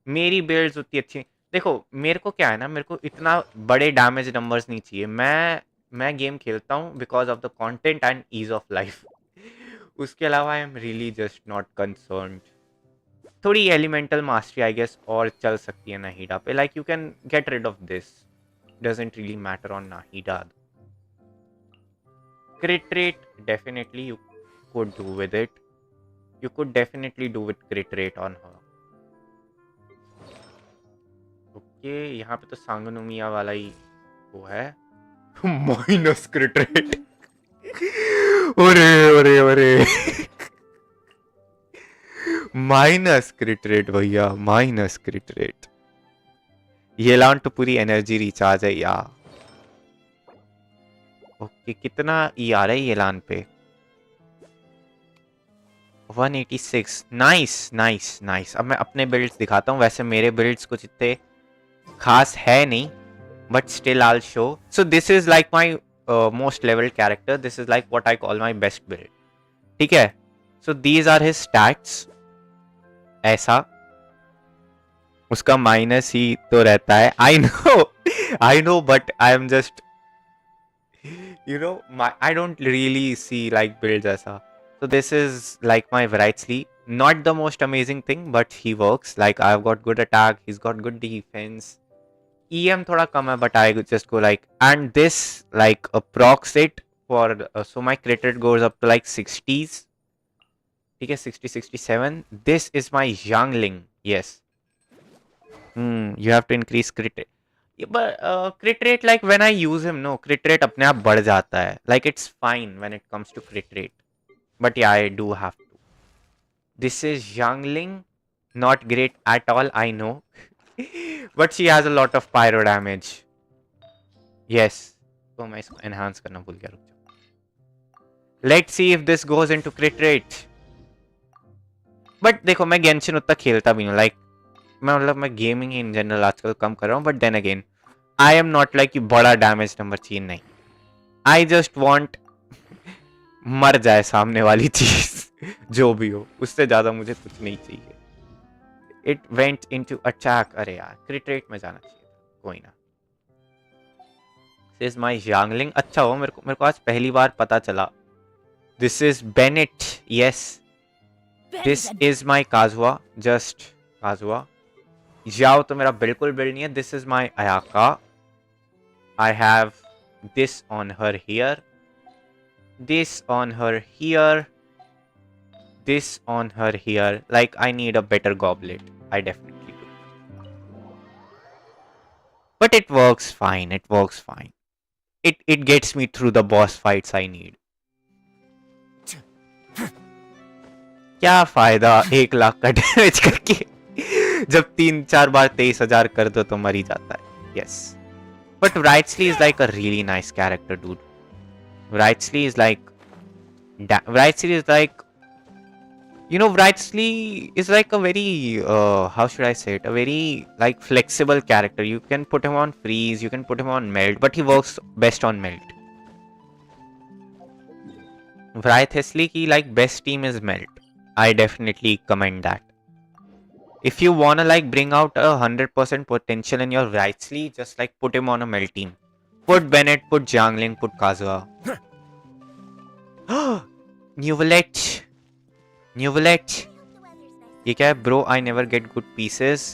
मेरी बिल्ड्स उतनी अच्छी देखो, मेरे को क्या है ना, मेरे को इतना बड़े डैमेज नंबर्स नहीं चाहिए। मैं गेम खेलता हूँ because of the content and ease of life. उसके अलावा I am really just not concerned. थोड़ी एलिमेंटल मास्टरी आई गेस और चल सकती है नाहिडा पे, like you can get rid of this, doesn't really matter on Nahida. Crit rate definitely you could do with it. You could definitely do with crit rate on her. Okay, यहाँ पे तो सांगनुमिया वाला ही वो है। Minus क्रिट rate. अरे अरे अरे, minus क्रिट rate भैया, माइनस क्रिट रेट। ये लाउन तो पूरी एनर्जी रिचार्ज है यार। ओके, कितना ई आ रहा है ये लान पे? 186। Nice nice nice. अब मैं अपने बिल्ड्स दिखाता हूँ। वैसे मेरे बिल्ड्स कुछ इतने खास है नहीं, but still I will show. So this is like my most levelled character, this is like what I call my best build, ठीक है। So these are his stats. ऐसा उसका माइनस ही तो रहता है, I know but I am just you know I don't really see like builds ऐसा. So this is like my Wrightsley, not the most amazing thing but he works. Like I've got good attack, he's got good defense, EM थोड़ा कम है but I just go like, and this like procs it for so my crit rate goes up to like 60s, ठीक है, 60 67. This is my youngling, yes. You have to increase crit rate. But crit rate, like when I use him, no, crit rate अपने आप बढ़ जाता है. Like it's fine when it comes to crit rate. But yeah, I do have to. This is youngling, not great at all, I know. But she has a lot of pyro damage. Yes. तो मैं इसको enhance करना भूल गया, रुक जाओ. Let's see if this goes into crit rate. But देखो, मैं Genshin उतना खेलता भी नहीं, like मैं गेमिंग इन जनरल आजकल कम कर रहा हूँ, but then again I am not like बड़ा डैमेज नंबर चाहिए, नहीं। आई जस्ट वॉन्ट मर जाए सामने वाली चीज जो भी हो, उससे ज्यादा मुझे कुछ नहीं चाहिए। It went into attack. अरे यार, क्रिट रेट में जाना चाहिए था, कोई ना। This is my Yangling. अच्छा हो मेरे को आज पहली बार पता चला। This is Bennett, yes. This is my Kazuha, just Kazuha. जाओ तो मेरा बिल्कुल बिल्ड नहीं है। This is my Ayaka. I have this on her here, this on her here, this on her here. Like I need a better goblet, I definitely do. But it works fine, it works fine. It gets me through the boss fights I need. क्या फायदा 1 लाख का damage करके जब 3-4 बार 23,000 कर दो तो मर ही जाता है. Yes. But Wrightsley is like a really nice character, dude. Wrightsley is like, you know, Wrightsley is like a very, how should I say it? A very like flexible character. You can put him on freeze, you can put him on melt, but he works best on melt. Wrightsley की like best team is melt. I definitely commend that. If you wanna like bring out 100% potential in your Wrightsley, just like put him on a melt team. Put Bennett, put Jiangling, put Kazuha. Nuvolette. Nuvolette. ये क्या है bro? I never get good pieces.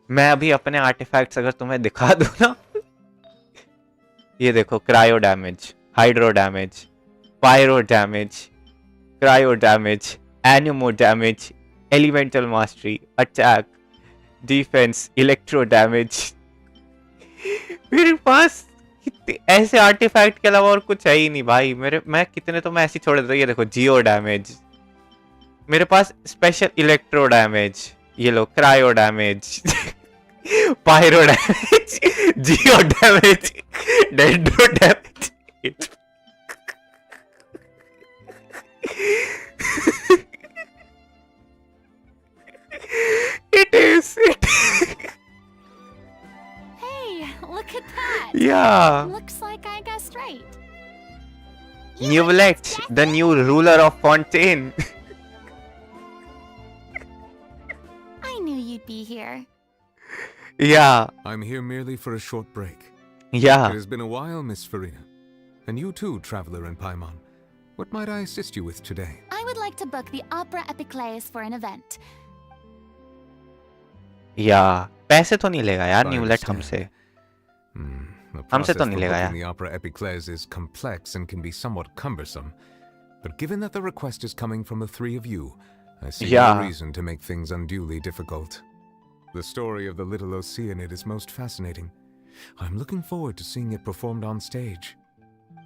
मैं अभी अपने artefacts अगर तुम्हें दिखा दूं ना, ये देखो, cryo damage, hydro damage, pyro damage, cryo damage, anemo damage, elemental mastery, attack, defence, electro damage. मेरे पास ऐसे आर्टिफैक्ट के अलावा और कुछ है ही नहीं भाई. मैं कितने तो मैं ऐसे छोड़ देता हूँ. ये देखो, जियो डैमेज, मेरे पास स्पेशल इलेक्ट्रो डैमेज, ये लो cryo damage. Pyro damage, Geo damage, Dendro damage. It is. Hey, look at that! Yeah. Looks like I guessed right. Newlet, the new ruler of Fontaine. I knew you'd be here. Yeah. I'm here merely for a short break. Yeah. It has been a while, Miss Furina. And you too, traveler in Paimon. What might I assist you with today? I would like to book the Opera Epiclese for an event. Yeah. पैसे तो नहीं लेगा यार I न्यूलेट understand. हमसे. The हमसे process तो for नहीं लेगा booking यार. the Opera Epiclese is complex and can be somewhat cumbersome. But given that the request is coming from the three of you, I see Yeah. no reason to make things unduly difficult. The story of the little Oceanid is most fascinating. I'm looking forward to seeing it performed on stage.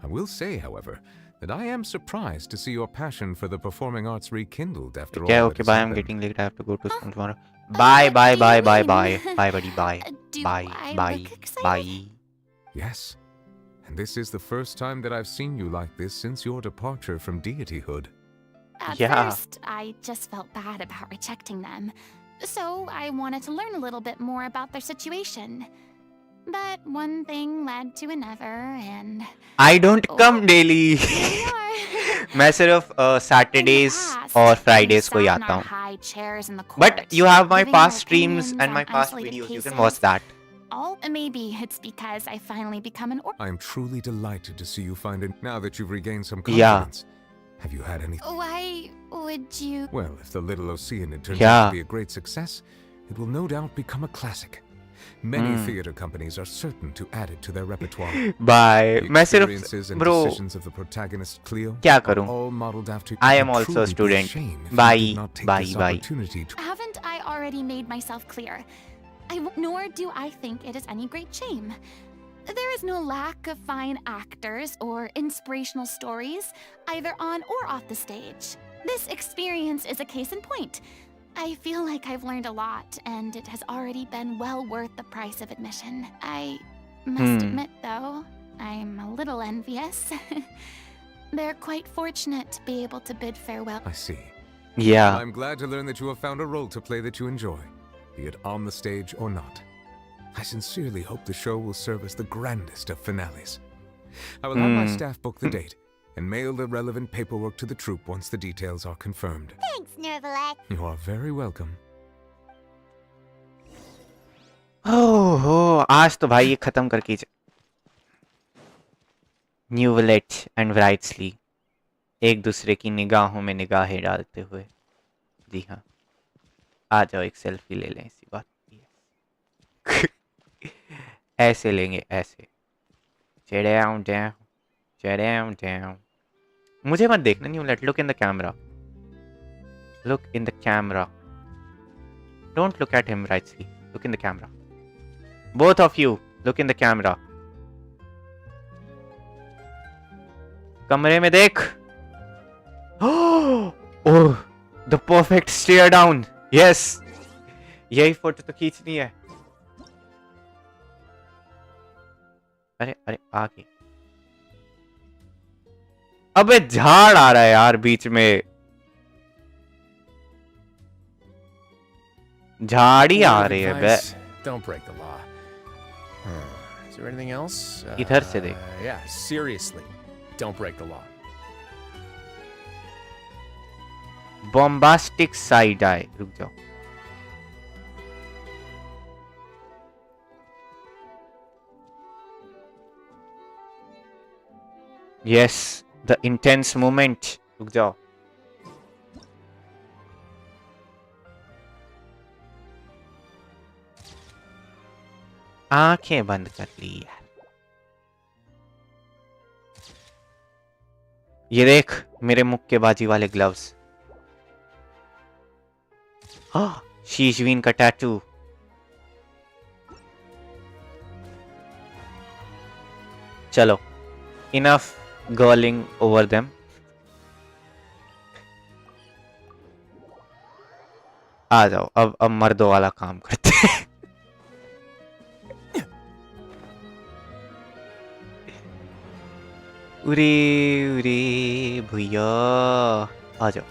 I will say, however, that I am surprised to see your passion for the performing arts rekindled after all Okay, that okay, has bye. I'm happened. getting late. I have to go to school tomorrow. Bye, bye, what do you bye, bye, mean? bye. Bye, buddy, bye. Do Bye, I bye, look excited? bye. Yes, and this is the first time that I've seen you like this since your departure from deityhood. At Yeah. first, I just felt bad about rejecting them. So I wanted to learn a little bit more about their situation. But one thing led to another, and I don't come daily. here we are. मैं सिर्फ Saturdays और Fridays को ही आता हूँ. But you have my past streams and my past videos. You can watch that. Oh, maybe it's because I finally become an I am truly delighted to see you find it now that you've regained some Yeah. confidence. Have you had any? Why would you? Well, if the little Oceanid turns Yeah. out to be a great success, it will no doubt become a classic. Many theater companies are certain to add it to their repertoire. Bye. The मैं experiences सिर्फ and bro decisions of the protagonist Cleo क्या are करूँ? all modeled after. I It am would also a truly be student. shame if you Bye, did not take bye, this bye. opportunity to. Haven't I already made myself clear? Nor do I think it is any great shame. There is no lack of fine actors or inspirational stories, either on or off the stage. This experience is a case in point. I feel like I've learned a lot, and it has already been well worth the price of admission. I must admit, though, I'm a little envious. They're quite fortunate to be able to bid farewell. I see. Yeah. I'm glad to learn that you have found a role to play that you enjoy, be it on the stage or not. I sincerely hope the show will serve as the grandest of finales. I will have my staff book the date and mail the relevant paperwork to the troupe once the details are confirmed. Thanks, Nervalek. You are very welcome. हो आज तो भाई ये खत्म करके न्यूवलेट and ब्राइट्सली एक दूसरे की निगाहों में निगाहें डालते हुए. जी हाँ, आ जाओ एक सेल्फी ले लें. इसी बात ऐसे लेंगे ऐसे. Down, down, down, down. मुझे मत देखना न्यूवलेट. Look in the camera. Look in the camera. Don't look at him, Brightsley. Look in the camera. Both of you, look in the camera. कमरे में देख. Oh, the perfect stare down. Yes. यही photo तो खींचनी है. अरे अरे आगे. अबे झाड़ आ रहा है यार बीच में. झाड़ी आ रही है बे. Don't break the law. Is there anything else? इधर से देख. Yeah, seriously. Don't break the law. Bombastic side eye. रुक जाओ. Yes, the intense moment. रुक जाओ. आंखें बंद कर ली यार. ये देख मेरे मुक्केबाजी वाले ग्लव्स. हाँ, शीशवीन का टैटू. चलो, इनफ गर्लिंग ओवर देम. आ जाओ अब मर्दों वाला काम करते हैं. उरे उरे भैया आ जाओ।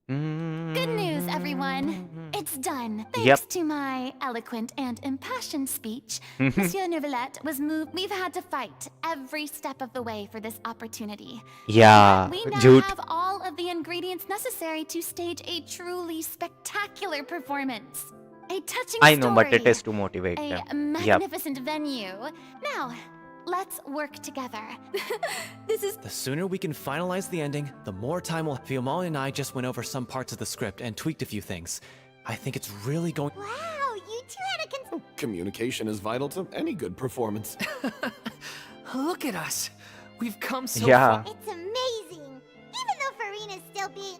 Good news, everyone. It's done. Yep. Thanks to my eloquent and impassioned speech, Monsieur Neuvillette was moved. We've had to fight every step of the way for this opportunity. Yeah, But we now झूठ। have all of the ingredients necessary to stage a truly spectacular performance. A touching I know, but it story, is to motivate a them. Yep. magnificent venue. Now, let's work together. The sooner we can finalize the ending, the more time we'll. Fiamal and I just went over some parts of the script and tweaked a few things. I think it's really going. Wow, you two had a Communication is vital to any good performance. Look at us. We've come so Yeah. far. It's amazing. Even though Furina's still being...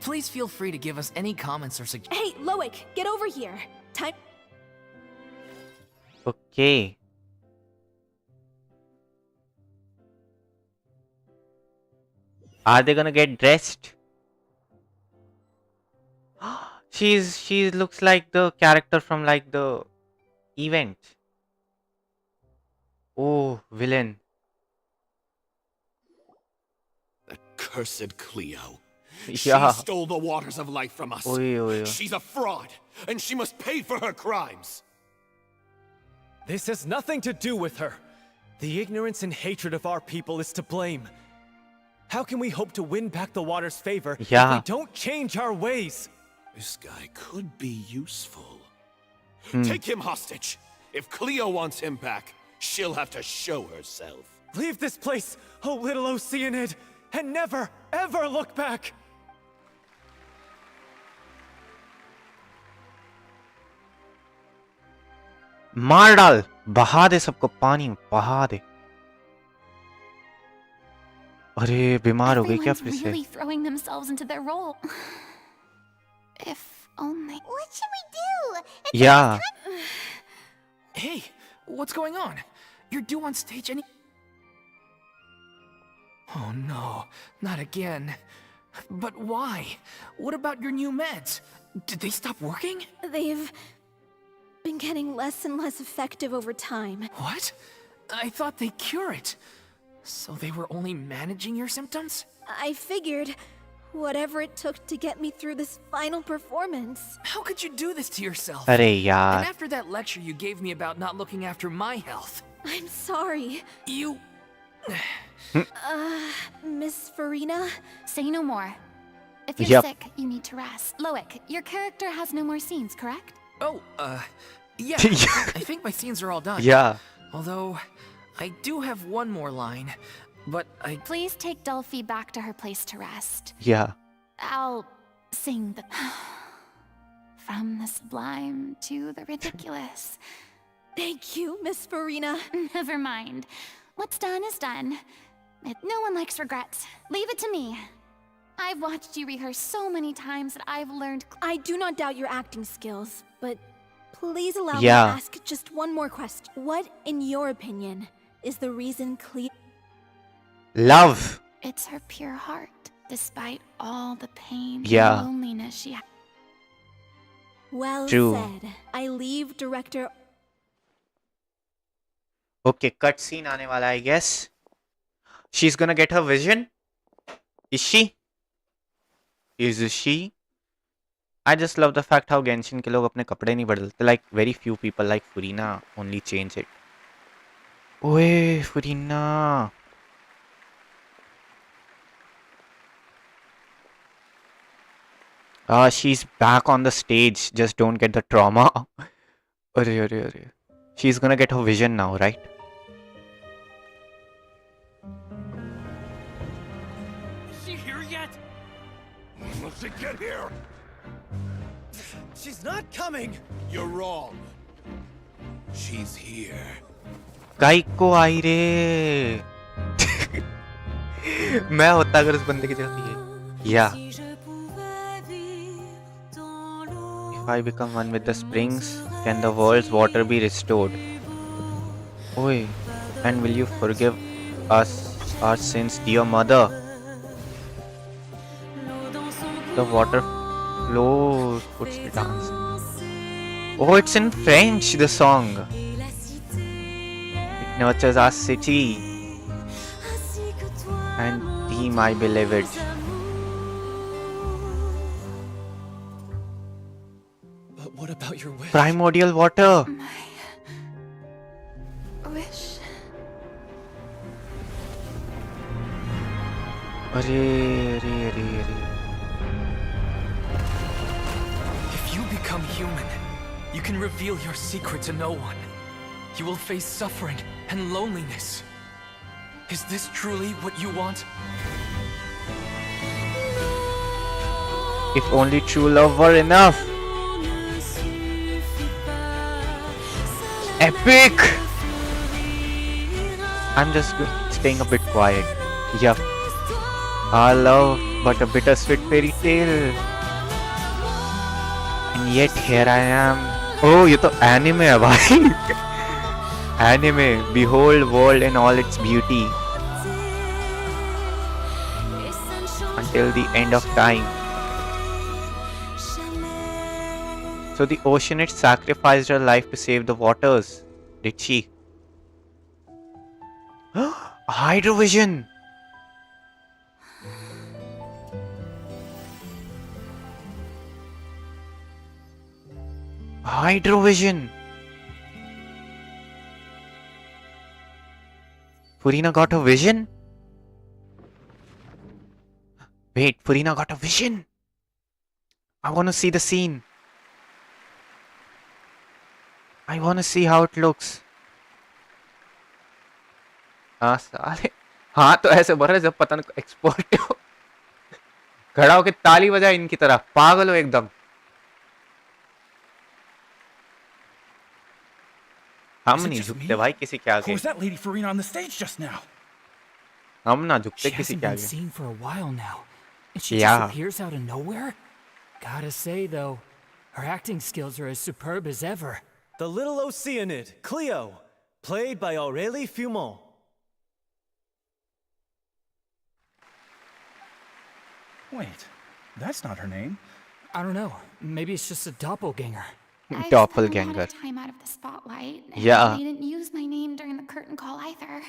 Please feel free to give us any comments or suggestions. Hey, Loic, get over here. Time. Okay. Are they gonna get dressed? She looks like the character from like the event. Oh, villain. Cursed Cleo. Yeah. She stole the waters of life from us. Oi, oi, oi. She's a fraud, and she must pay for her crimes. This has nothing to do with her. The ignorance and hatred of our people is to blame. How can we hope to win back the water's favor if Yeah. we don't change our ways? This guy could be useful. Hmm. Take him hostage. If Cleo wants him back, she'll have to show herself. Leave this place, oh little Oceanid, and never, ever look back! मार डाल, बहा दे सबको पानी में, बहा दे। अरे बीमार हो गई क्या Everyone's फिर से? really throwing themselves into their role. If only. What should we do? It's Yeah. Hey, what's going on? You're due on stage any... Oh no, not again. But why? What about your new meds? Did they stop working? They've been getting less and less effective over time. What? I thought they cure it. So they were only managing your symptoms? I figured whatever it took to get me through this final performance. How could you do this to yourself? अरे And यार, after that lecture you gave me about not looking after my health, I'm sorry, you... Miss Furina. Say no more. If you're Yep. sick, you need to rest. Loic, your character has no more scenes, correct? Oh, yeah. I think my scenes are all done. yeah. Although, I do have one more line, but I... Please take Delphi back to her place to rest. Yeah. I'll sing the... From the sublime to the ridiculous. Thank you, Miss Furina. Never mind. What's done is done. No one likes regrets. Leave it to me. I've watched you rehearse so many times that I've learned... I do not doubt your acting skills, but please allow Yeah. me to ask just one more question. What, in your opinion, is the reason Cleo... Love. It's her pure heart, despite all the pain Yeah. and loneliness she has. Well True. said. I leave director... Okay, cut scene आने वाला I guess. She's gonna get her vision. Is she? Is she? I just love the fact how Genshin के लोग अपने कपड़े नहीं बदलते. Like very few people like Furina only change it. ओए Furina. She's back on the stage. Just don't get the trauma. अरे अरे अरे. She's gonna get her vision now, right? Is she here yet? When will she get here? She's not coming! You're wrong. She's here. गाइक को आई रे. मैं होता अगर उस बंदे की जगह ये. Yeah. If I become one with the springs, can the world's water be restored? Oi, and will you forgive us our sins, dear mother? The water flows, puts the dance. Oh, it's in French, the song. It nurtures our city and thee, my beloved. But what about your wish? Primordial water. Wish. Arey. If you become human, you can reveal your secret to no one. You will face suffering and loneliness. Is this truly what you want? If only true love were enough. Epic! I'm just staying a bit quiet. Yup. Our love, but a bittersweet fairy tale. And yet here I am. Oh, ये तो anime है भाई. Anime, behold world in all its beauty. Until the end of time. So the oceanite sacrificed her life to save the waters. Did she? Hydrovision! Hydrovision! Furina got a vision? Wait, Furina got a vision? I want to see the scene. I want to see how it looks. हाँ साले हाँ तो ऐसे बोल रहे जब पता नहीं एक्सपोर्ट हो खड़ा होके ताली बजाए इनकी तरह पागल हो एकदम हम नहीं झुकते भाई किसी के आगे Who was that lady Furina on the stage just now? हम ना झुकते She किसी hasn't के been आगे seen for a while now, and she Yeah. just appears out of nowhere. Gotta say though, her acting skills are as superb as ever. The little Oceanid, Cleo, played by Aurélie Fumont. Wait, that's not her name. I don't know. Maybe it's just a doppelganger. I've Doppelganger. spent a lot of time out of the spotlight. And Yeah. they didn't use my name during the curtain call either.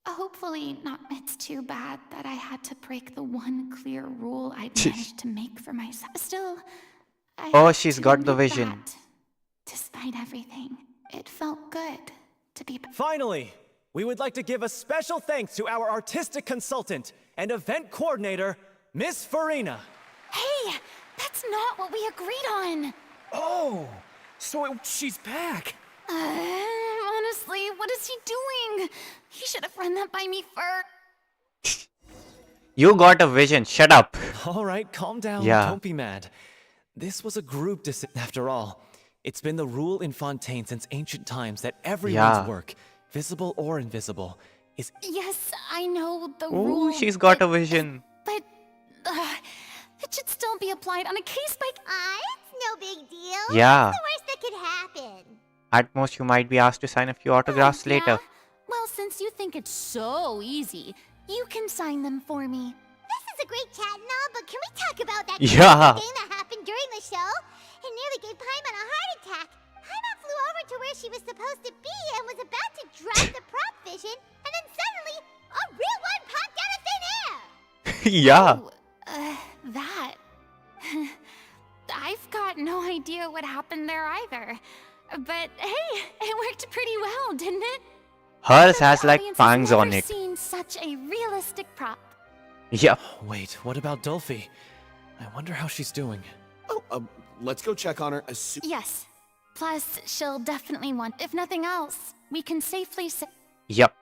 Hopefully not. It's too bad that I had to break the one clear rule I'd managed to make for myself. Still, I Oh, have she's to got the admit vision. that, despite everything, it felt good to be. Finally, we would like to give a special thanks to our artistic consultant and event coordinator, Miss Furina. Hey, that's not what we agreed on. Oh, so she's back. Honestly, what is he doing? He should have run that by me first. You got a vision, shut up. All right, calm down. Yeah. Don't be mad. This was a group decision after all. It's been the rule in Fontaine since ancient times that everyone's Yeah. work, visible or invisible, is. Yes, I know the Oh, rule. she's got but- a vision. But it should still be applied on a case by. It's no big deal. Yeah. What's the worst that could happen? At most you might be asked to sign a few autographs later. Well, since you think it's so easy, you can sign them for me. This is a great chat and all, but can we talk about that Yeah. crazy thing that happened during the show? It nearly gave Paimon a heart attack. Paimon flew over to where she was supposed to be and was about to drop the prop vision, and then suddenly, a real one popped out of thin air! Yeah. Oh, that. I've got no idea what happened there either. But hey, it worked pretty well, didn't it? Hers The has like audience has fangs on never it. seen such a realistic prop. Yep. Wait, what about Dolphy? I wonder how she's doing. Oh, let's go check on her as soon. Yes. Plus, she'll definitely want, if nothing else, we can safely say. Yep.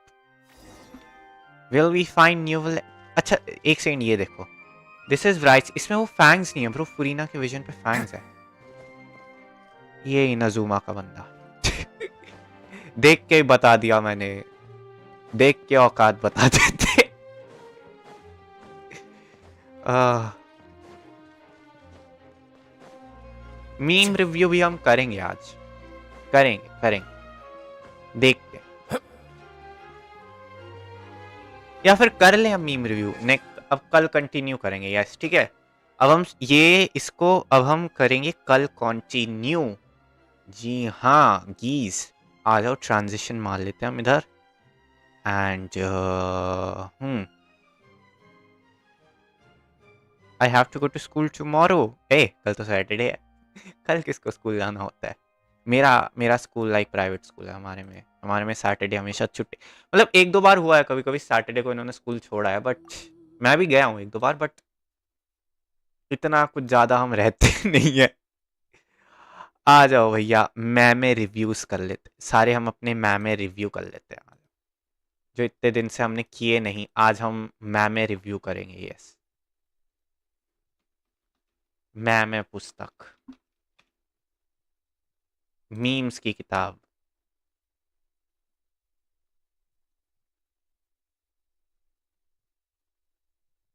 Will we find new अच्छा एक second ये देखो this is right इसमें वो fangs नहीं है bro फुरीना के vision पे फैंग्स है ये इनाजुमा का बंदा देख के बता दिया मैंने देख के औकात बता देते मीम रिव्यू भी हम करेंगे आज करेंगे देखते या फिर कर लें हम मीम रिव्यू नेक्स्ट, अब कल कंटिन्यू करेंगे। यस ठीक है, अब हम ये इसको अब हम करेंगे कल कंटिन्यू। जी हाँ गीज, आ जाओ ट्रांजिशन मार लेते हैं हम इधर। And I have to go to school tomorrow. ए कल तो सैटरडे है, कल किसको स्कूल जाना होता है? मेरा मेरा स्कूल लाइक प्राइवेट स्कूल है, हमारे में सैटरडे हमेशा छुट्टी। मतलब एक दो बार हुआ है कभी कभी सैटरडे को इन्होंने स्कूल छोड़ा है, बट मैं भी गया हूँ एक दो बार, बट इतना कुछ ज़्यादा हम रहते नहीं है। आ जाओ भैया, मैमे रिव्यूज़ कर लेते सारे, हम अपने मैमे रिव्यू कर लेते हैं जो इतने दिन से हमने किए नहीं। आज हम मैमे रिव्यू करेंगे। यस, मैमे पुस्तक, मीम्स की किताब।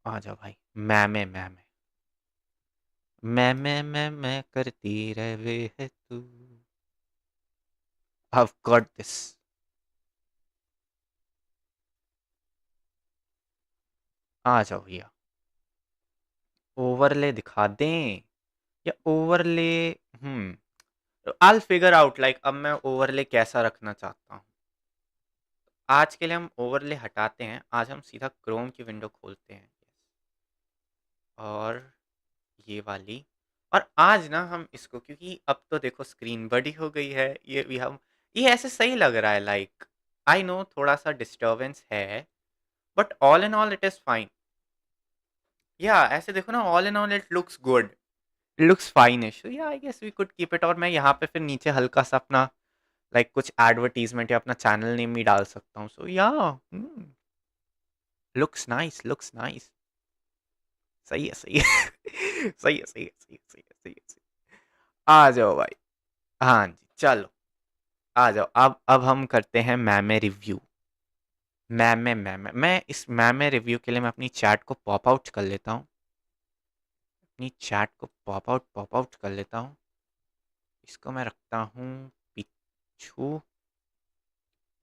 आ जाओ भाई, मैमे मैमे मैं करती रहे है तू। I've got this। आ जाओ भैया, ओवरले दिखा दें या overlay? I'll figure out like अब मैं ओवरले कैसा रखना चाहता हूँ। आज के लिए हम ओवरले हटाते हैं, आज हम सीधा क्रोम की विंडो खोलते हैं और ये वाली। और आज ना हम इसको, क्योंकि अब तो देखो स्क्रीन बड़ी हो गई है, ये भी हम ये ऐसे सही लग रहा है। लाइक आई नो थोड़ा सा डिस्टर्बेंस है, but all in all it is fine. या ऐसे देखो ना, all in all it looks good, it looks finish. या I guess we could keep it. और मैं यहाँ पे फिर नीचे हल्का सा अपना लाइक कुछ एडवर्टीजमेंट या अपना चैनल नेम भी डाल सकता हूँ। सो या लुक्स नाइस, लुक्स नाइस। सही है सही है सही है सही है सही है सही है सही है सही है। आ जाओ भाई, हाँ जी चलो आ जाओ। अब हम करते हैं मैमे रिव्यू। मैमे मैं इस मैमे रिव्यू के लिए मैं अपनी चैट को पॉप आउट कर लेता हूँ, अपनी चैट को पॉप आउट कर लेता हूँ। इसको मैं रखता हूँ पिछू,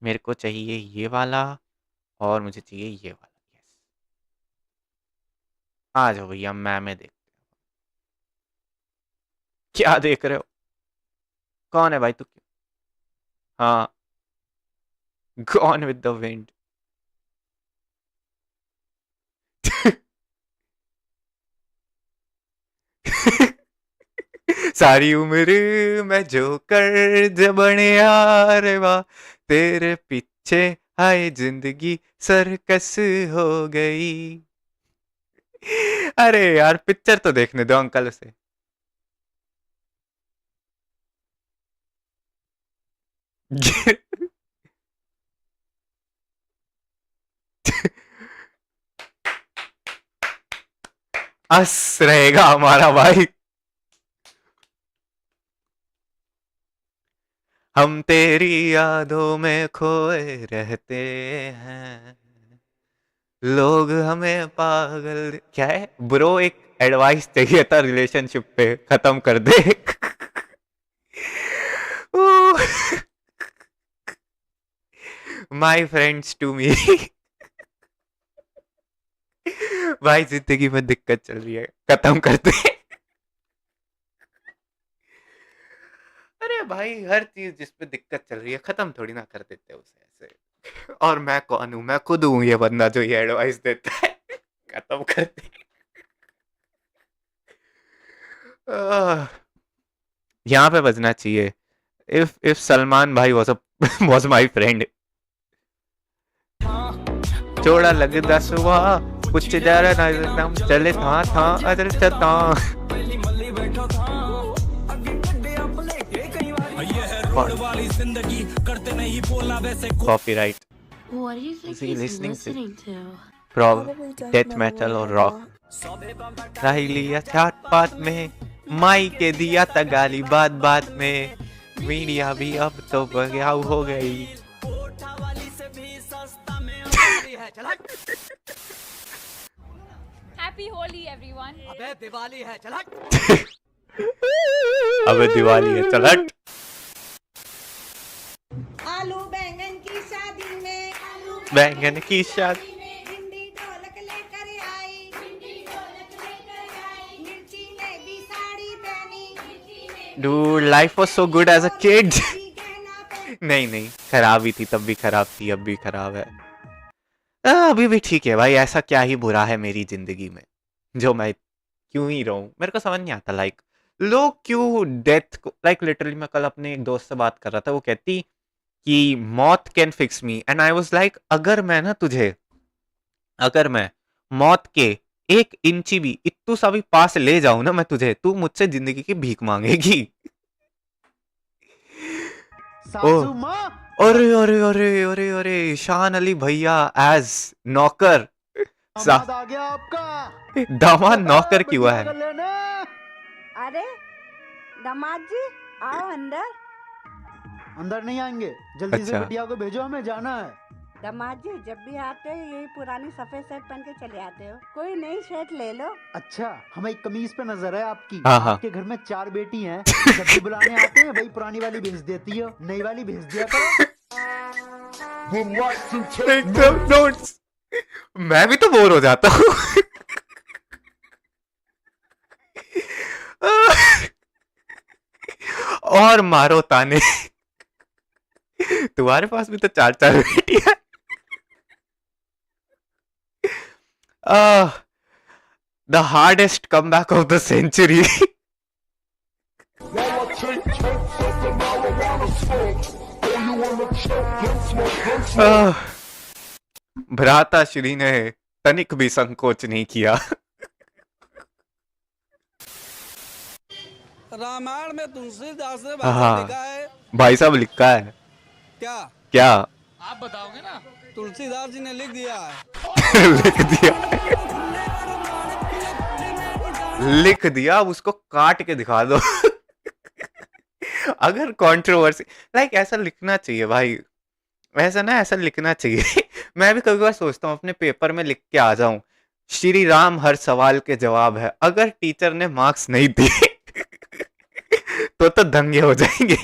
मेरे को चाहिए ये वाला और मुझे चाहिए ये वाला। यस, आ जाओ भैया मैमे देखते हैं। क्या देख रहे हो? कौन है भाई तू? हाँ, गॉन विद द विंड। सारी उम्र मैं जो कर जबने यार वाह, तेरे पीछे हाय जिंदगी सरकस हो गई। अरे यार पिक्चर तो देखने दो अंकल उसे। हंस रहेगा हमारा भाई। हम तेरी यादों में खोए रहते हैं, लोग हमें पागल। क्या है ब्रो, एक एडवाइस चाहिए था रिलेशनशिप पे, खत्म कर दे। My friends to me. भाई जिंदगी में दिक्कत चल रही है, खत्म कर दे। अरे भाई हर चीज जिस पे दिक्कत चल रही है खत्म थोड़ी ना कर देते उसे ऐसे। और मैं कौन हूं? मैं खुद हूं ये बंदा जो ये एडवाइस देता है। खत्म कर दे। यहाँ पे बजना चाहिए, इफ सलमान भाई was my friend। चोड़ा लगदा सुबह कुछ जरा एकदम चले था other चता। Copyright। What do you think he's listening to? Probably death metal और rock। राही लिया चाट पात में, माई के दिया तगाली बात बात में, मीडिया भी अब तो बगाव हो गई। Happy Holi everyone। अबे दिवाली है चल हट। अबे दिवाली है चल हट। आलू बैंगन की शादी में, बैंगन की शादी Dude, life was so good as a kid. नहीं नहीं, खराब ही थी, तब भी खराब थी, अब भी खराब है। अभी भी ठीक है भाई, ऐसा क्या ही बुरा है मेरी जिंदगी में जो मैं क्यों ही रहूं, मेरे को समझ नहीं आता। लाइक लोग क्यों डेथ को, लाइक लिटरली मैं कल अपने एक दोस्त से बात कर रहा था, वो कहती कि मौत can fix me, and I was like अगर मैं मौत के 1 इंची भी, इत्तू सा भी पास ले जाऊं ना मैं तुझे, तू मुझसे जिंदगी की भीख मांगेगी। सासू माँ। अरे अरे अरे अरे अरे, ईशान अली भैया एज नौकर। दामाद आ गया आपका। दामाद नौकर क्यों है? अरे दामाद जी आओ अंदर। अंदर नहीं आएंगे, जल्दी से अच्छा। बिटिया को भेजो, हमें जाना है। दामाद जी जब भी आते हो यही पुरानी सफेद शर्ट पहन के चले आते हो, कोई नई शर्ट ले लो। अच्छा, हमें एक कमीज पे नजर है आपकी। हाँ, हाँ। आपके घर में 4 बेटी हैं, जब भी बुलाने आते हैं वही पुरानी वाली भेज देती हो, नई वाली भेज दिया करो। एकदम नोट्स। मैं भी तो बोर हो जाता हूँ। और मारो ताने। तुम्हारे पास भी तो 4 बेटी है। The hardest comeback of the century. भ्राता श्री ने तनिक भी संकोच नहीं किया। रामायण में तुलसीदास ने हाँ, लिखा है। भाई साहब लिखा है क्या? क्या? आप बताओगे ना। तुलसीदास जी ने लिख दिया है। लिख दिया, लिख दिया, अब उसको काट के दिखा दो। अगर कंट्रोवर्सी, लाइक ऐसा लिखना चाहिए भाई, ऐसा लिखना चाहिए। मैं भी कभी बार सोचता हूँ अपने पेपर में लिख के आ जाऊं, श्री राम हर सवाल के जवाब है। अगर टीचर ने मार्क्स नहीं दिए तो दंगे हो जाएंगे।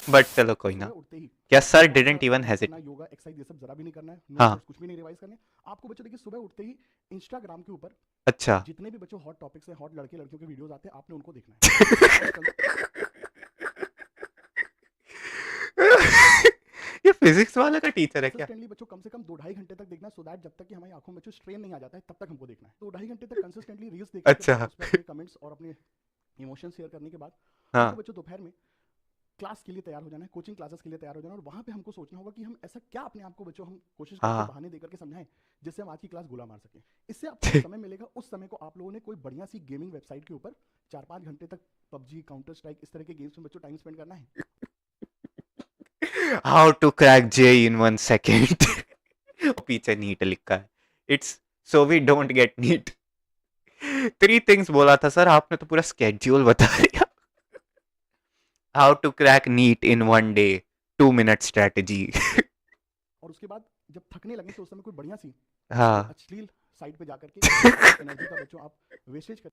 बट चलो कोई ना। क्या sir didn't even hesitate? Yoga exercise ये सब जरा भी नहीं करना है, हाँ। कुछ भी नहीं रिवाइज करना है आपको। बच्चों देखिए सुबह उठते ही इंस्टाग्राम के ऊपर अच्छा, जितने भी बच्चों हॉट टॉपिक्स हैं, हॉट लड़के लड़कियों के वीडियोस आते हैं, आपने उनको देखना है। ये फिजिक्स वाला का टीचर है क्या? कंसिस्टेंटली बच्चों कम से कम 2-2.5 घंटे तक देखना, सो दैट जब तक कि हमारी आंखों में बच्चों स्ट्रेन नहीं आ जाता है तब तक हमको देखना है। 2-2.5 घंटे तक कंसिस्टेंटली रील्स देखना। अच्छा। अपने कमेंट्स और अपने इमोशन शेयर करने के बाद हाँ। बच्चों दोपहर में क्लास के लिए तैयार हो जाना है, कोचिंग क्लासेस के लिए तैयार हो जाना है, और वहां पे हमको सोचना होगा कि हम ऐसा क्या अपने आप को बच्चों हम कोशिश करके हाँ। बहाने देकर के समझाएं जिससे हम आज की क्लास गोला मार सकें। इससे आपको समय मिलेगा, उस समय को आप लोगों ने कोई बढ़िया सी गेमिंग वेबसाइट के ऊपर 4-5 घंटे तक पबजी, काउंटर स्ट्राइक, इस तरह के गेम्स में बच्चों टाइम स्पेंड करना है। How to crack J in 1 second. पीछे नीट लिखा है, it's so we don't get neat. 3 things बोला था सर, आपने तो पूरा स्केड्यूल बता दिया। How to crack NEET in 1 day, 2-minute strategy. और उसके बाद जब थकने लगे तो उस समय कोई बढ़िया सी हाँ। अश्लील साइट पे जाकर के एनर्जी का बच्चों आप वेस्टेज कर।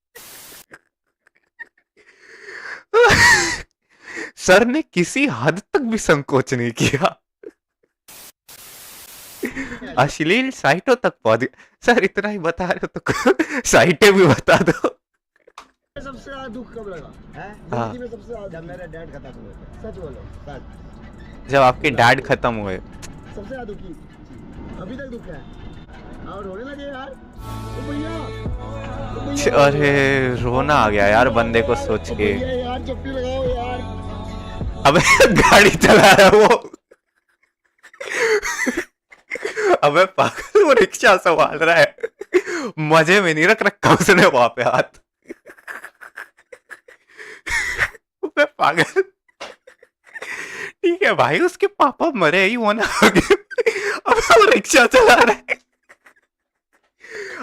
सर ने किसी हद तक भी संकोच नहीं किया, अश्लील साइटों तक पहुंच गए। सर इतना ही बता रहे हो तो साइटें भी बता दो। सबसे ज्यादा दुख कब लगा है? हाँ। जिंदगी में सबसे ज्यादा जब मेरे डैड खत्म हुए थे। सच बोलो, सच। जब आपके डैड खत्म हुए। सबसे ज्यादा दुखी अभी तक दुख है और रोने लगे यार। ओ भैया, अरे रोना आ गया यार बंदे को सोच के। यार चप्पी लगाओ यार। अबे गाड़ी चला रहा है वो। अबे पागल, वो रिक्शा संभाल रहा है, मजे में नहीं रख रखा उसने वहां पे हाथ। अबे पागल, ठीक है भाई, उसके पापा मरे ही होना। अब वो रिक्शा चला रहा है,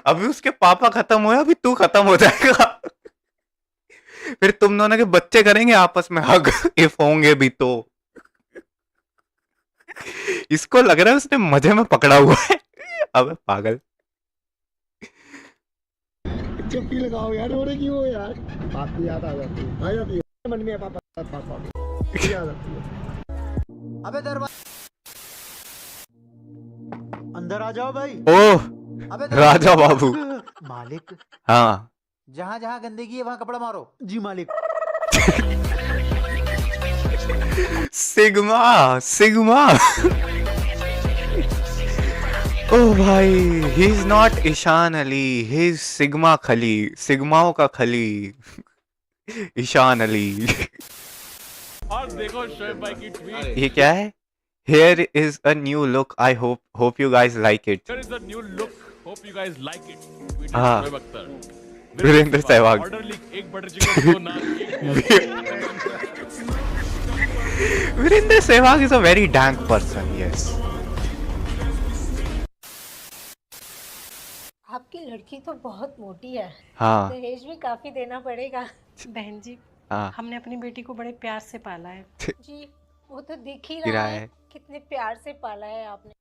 अभी उसके पापा खत्म हुए, अभी तू खत्म हो जाएगा, फिर तुम दोनों के बच्चे करेंगे आपस में हग, इफ होंगे भी तो। इसको लग रहा है उसने मजे में पकड़ा हुआ है। अबे पागल, चप्पी लगाओ यार, रो रहे क्यों हो यार? बात की याद आ जाती है, आ जाती है मन में, पापा याद आती है। अबे दरवाजा अंदर आ जाओ भाई। ओह अबे तेरा राजा मालिक बाबू। मालिक हाँ जहाँ जहाँ गंदगी है वहाँ कपड़ा मारो जी मालिक सिग्मा सिग्मा। ओ भाई he is not Ishaan Ali, he is sigma Khali, सिग्माओं का खली ईशान अली। और देखो शोएब भाई की ट्वीट। ये क्या है? Here is a new look. I hope you guys like it. Here is a new look. Hope you guys like it. Tweeted हाँ शोएब अख्तर। वीरेंद्र सहवाग। ऑर्डर लिख एक बटर चिकन दो नान। Virendra Sehwag is a very dank person. Yes. आपकी लड़की तो बहुत मोटी है। हाँ। दहेज भी काफी देना पड़ेगा। बहन जी हाँ। हमने अपनी बेटी को बड़े प्यार से पाला है। जी वो तो दिख ही गिरा रहा है। है कितने प्यार से पाला है आपने।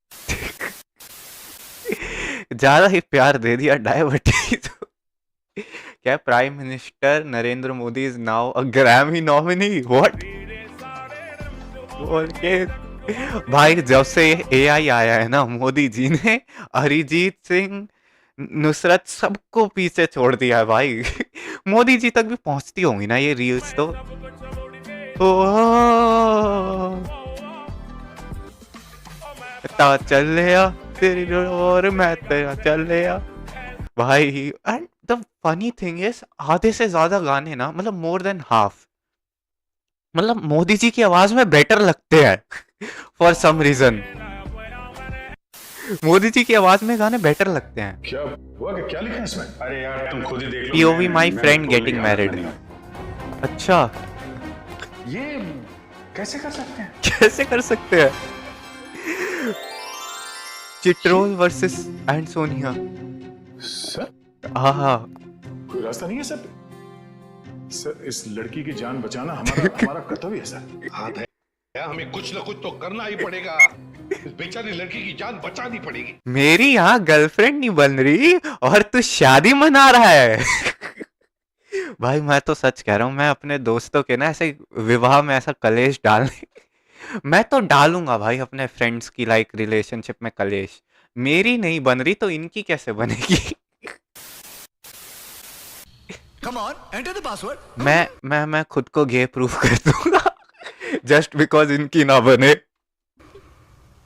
ज्यादा ही प्यार दे दिया डायबिटी तो। क्या prime minister Narendra Modi is now a Grammy nominee? What? बोल के भाई जब से एआई आया है ना, मोदी जी ने अरिजीत सिंह, नुसरत सबको पीछे छोड़ दिया है भाई। मोदी जी तक भी पहुंचती होंगी ना ये रील्स तो। चलिया तेरी और मैं तेरा चलिया भाई। And the funny thing is आधे से ज्यादा गाने ना, मतलब मोर देन हाफ, मतलब मोदी जी की आवाज में बेटर लगते हैं for some reason. Modi ji की आवाज में गाने बेटर लगते हैं। क्या हुआ कि क्या लिखा है इसमें? अरे यार तुम खुद ही देख लो। POV my friend getting married. अच्छा ये कैसे कर सकते हैं? कैसे कर सकते हैं? चिट्रोल वर्सेस एंड सोनिया। सर हाँ कोई रास्ता नहीं है सर? सर इस लड़की की जान बचाना हमारा कर्तव्य है सर। हाथ है हमें कुछ ना कुछ तो करना ही पड़ेगा। इस बेचारी लड़की की जान बचानी पड़ेगी। मेरी यहाँ गर्लफ्रेंड नहीं बन रही और तू शादी मना रहा है। भाई मैं तो सच कह रहा हूँ, मैं अपने दोस्तों के ना ऐसे विवाह में ऐसा कलेश डालने मैं तो डालूंगा भाई अपने फ्रेंड्स की लाइक रिलेशनशिप में कलेश। मेरी नहीं बन रही तो इनकी कैसे बनेगी? Come on, enter the password. मैं खुद को गे प्रूफ कर दूंगा जस्ट बिकॉज इनकी ना बने।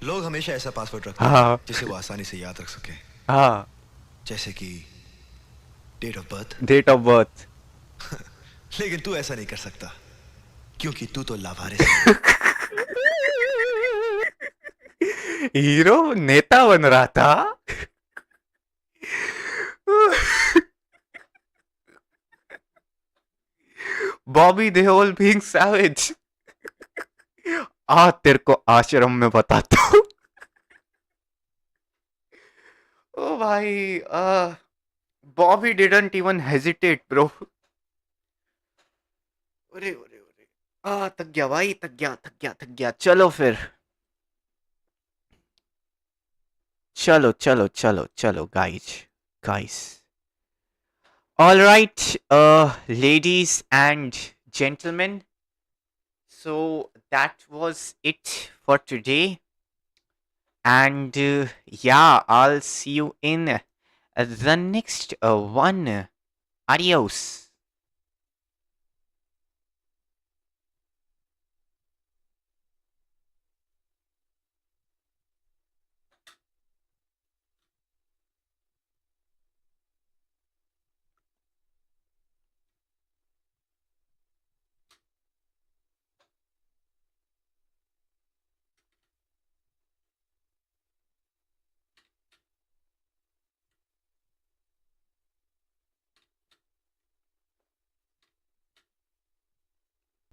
लोग हमेशा ऐसा पासवर्ड रखते हैं हाँ जिसे वो आसानी से याद रख सके। हाँ जैसे कि date of birth. Date of birth. लेकिन तू ऐसा नहीं कर सकता क्योंकि तू तो लावारिस है। हीरो नेता बन रहा था। Bobby Deol being savage. आ तेरे को आश्रम में बताता हूँ। ओ भाई Bobby didn't even hesitate bro. अरे अरे अरे थक गया भाई, थक गया। चलो फिर चलो guys. All right, ladies and gentlemen, so that was it for today, and yeah, I'll see you in the next one. Adios.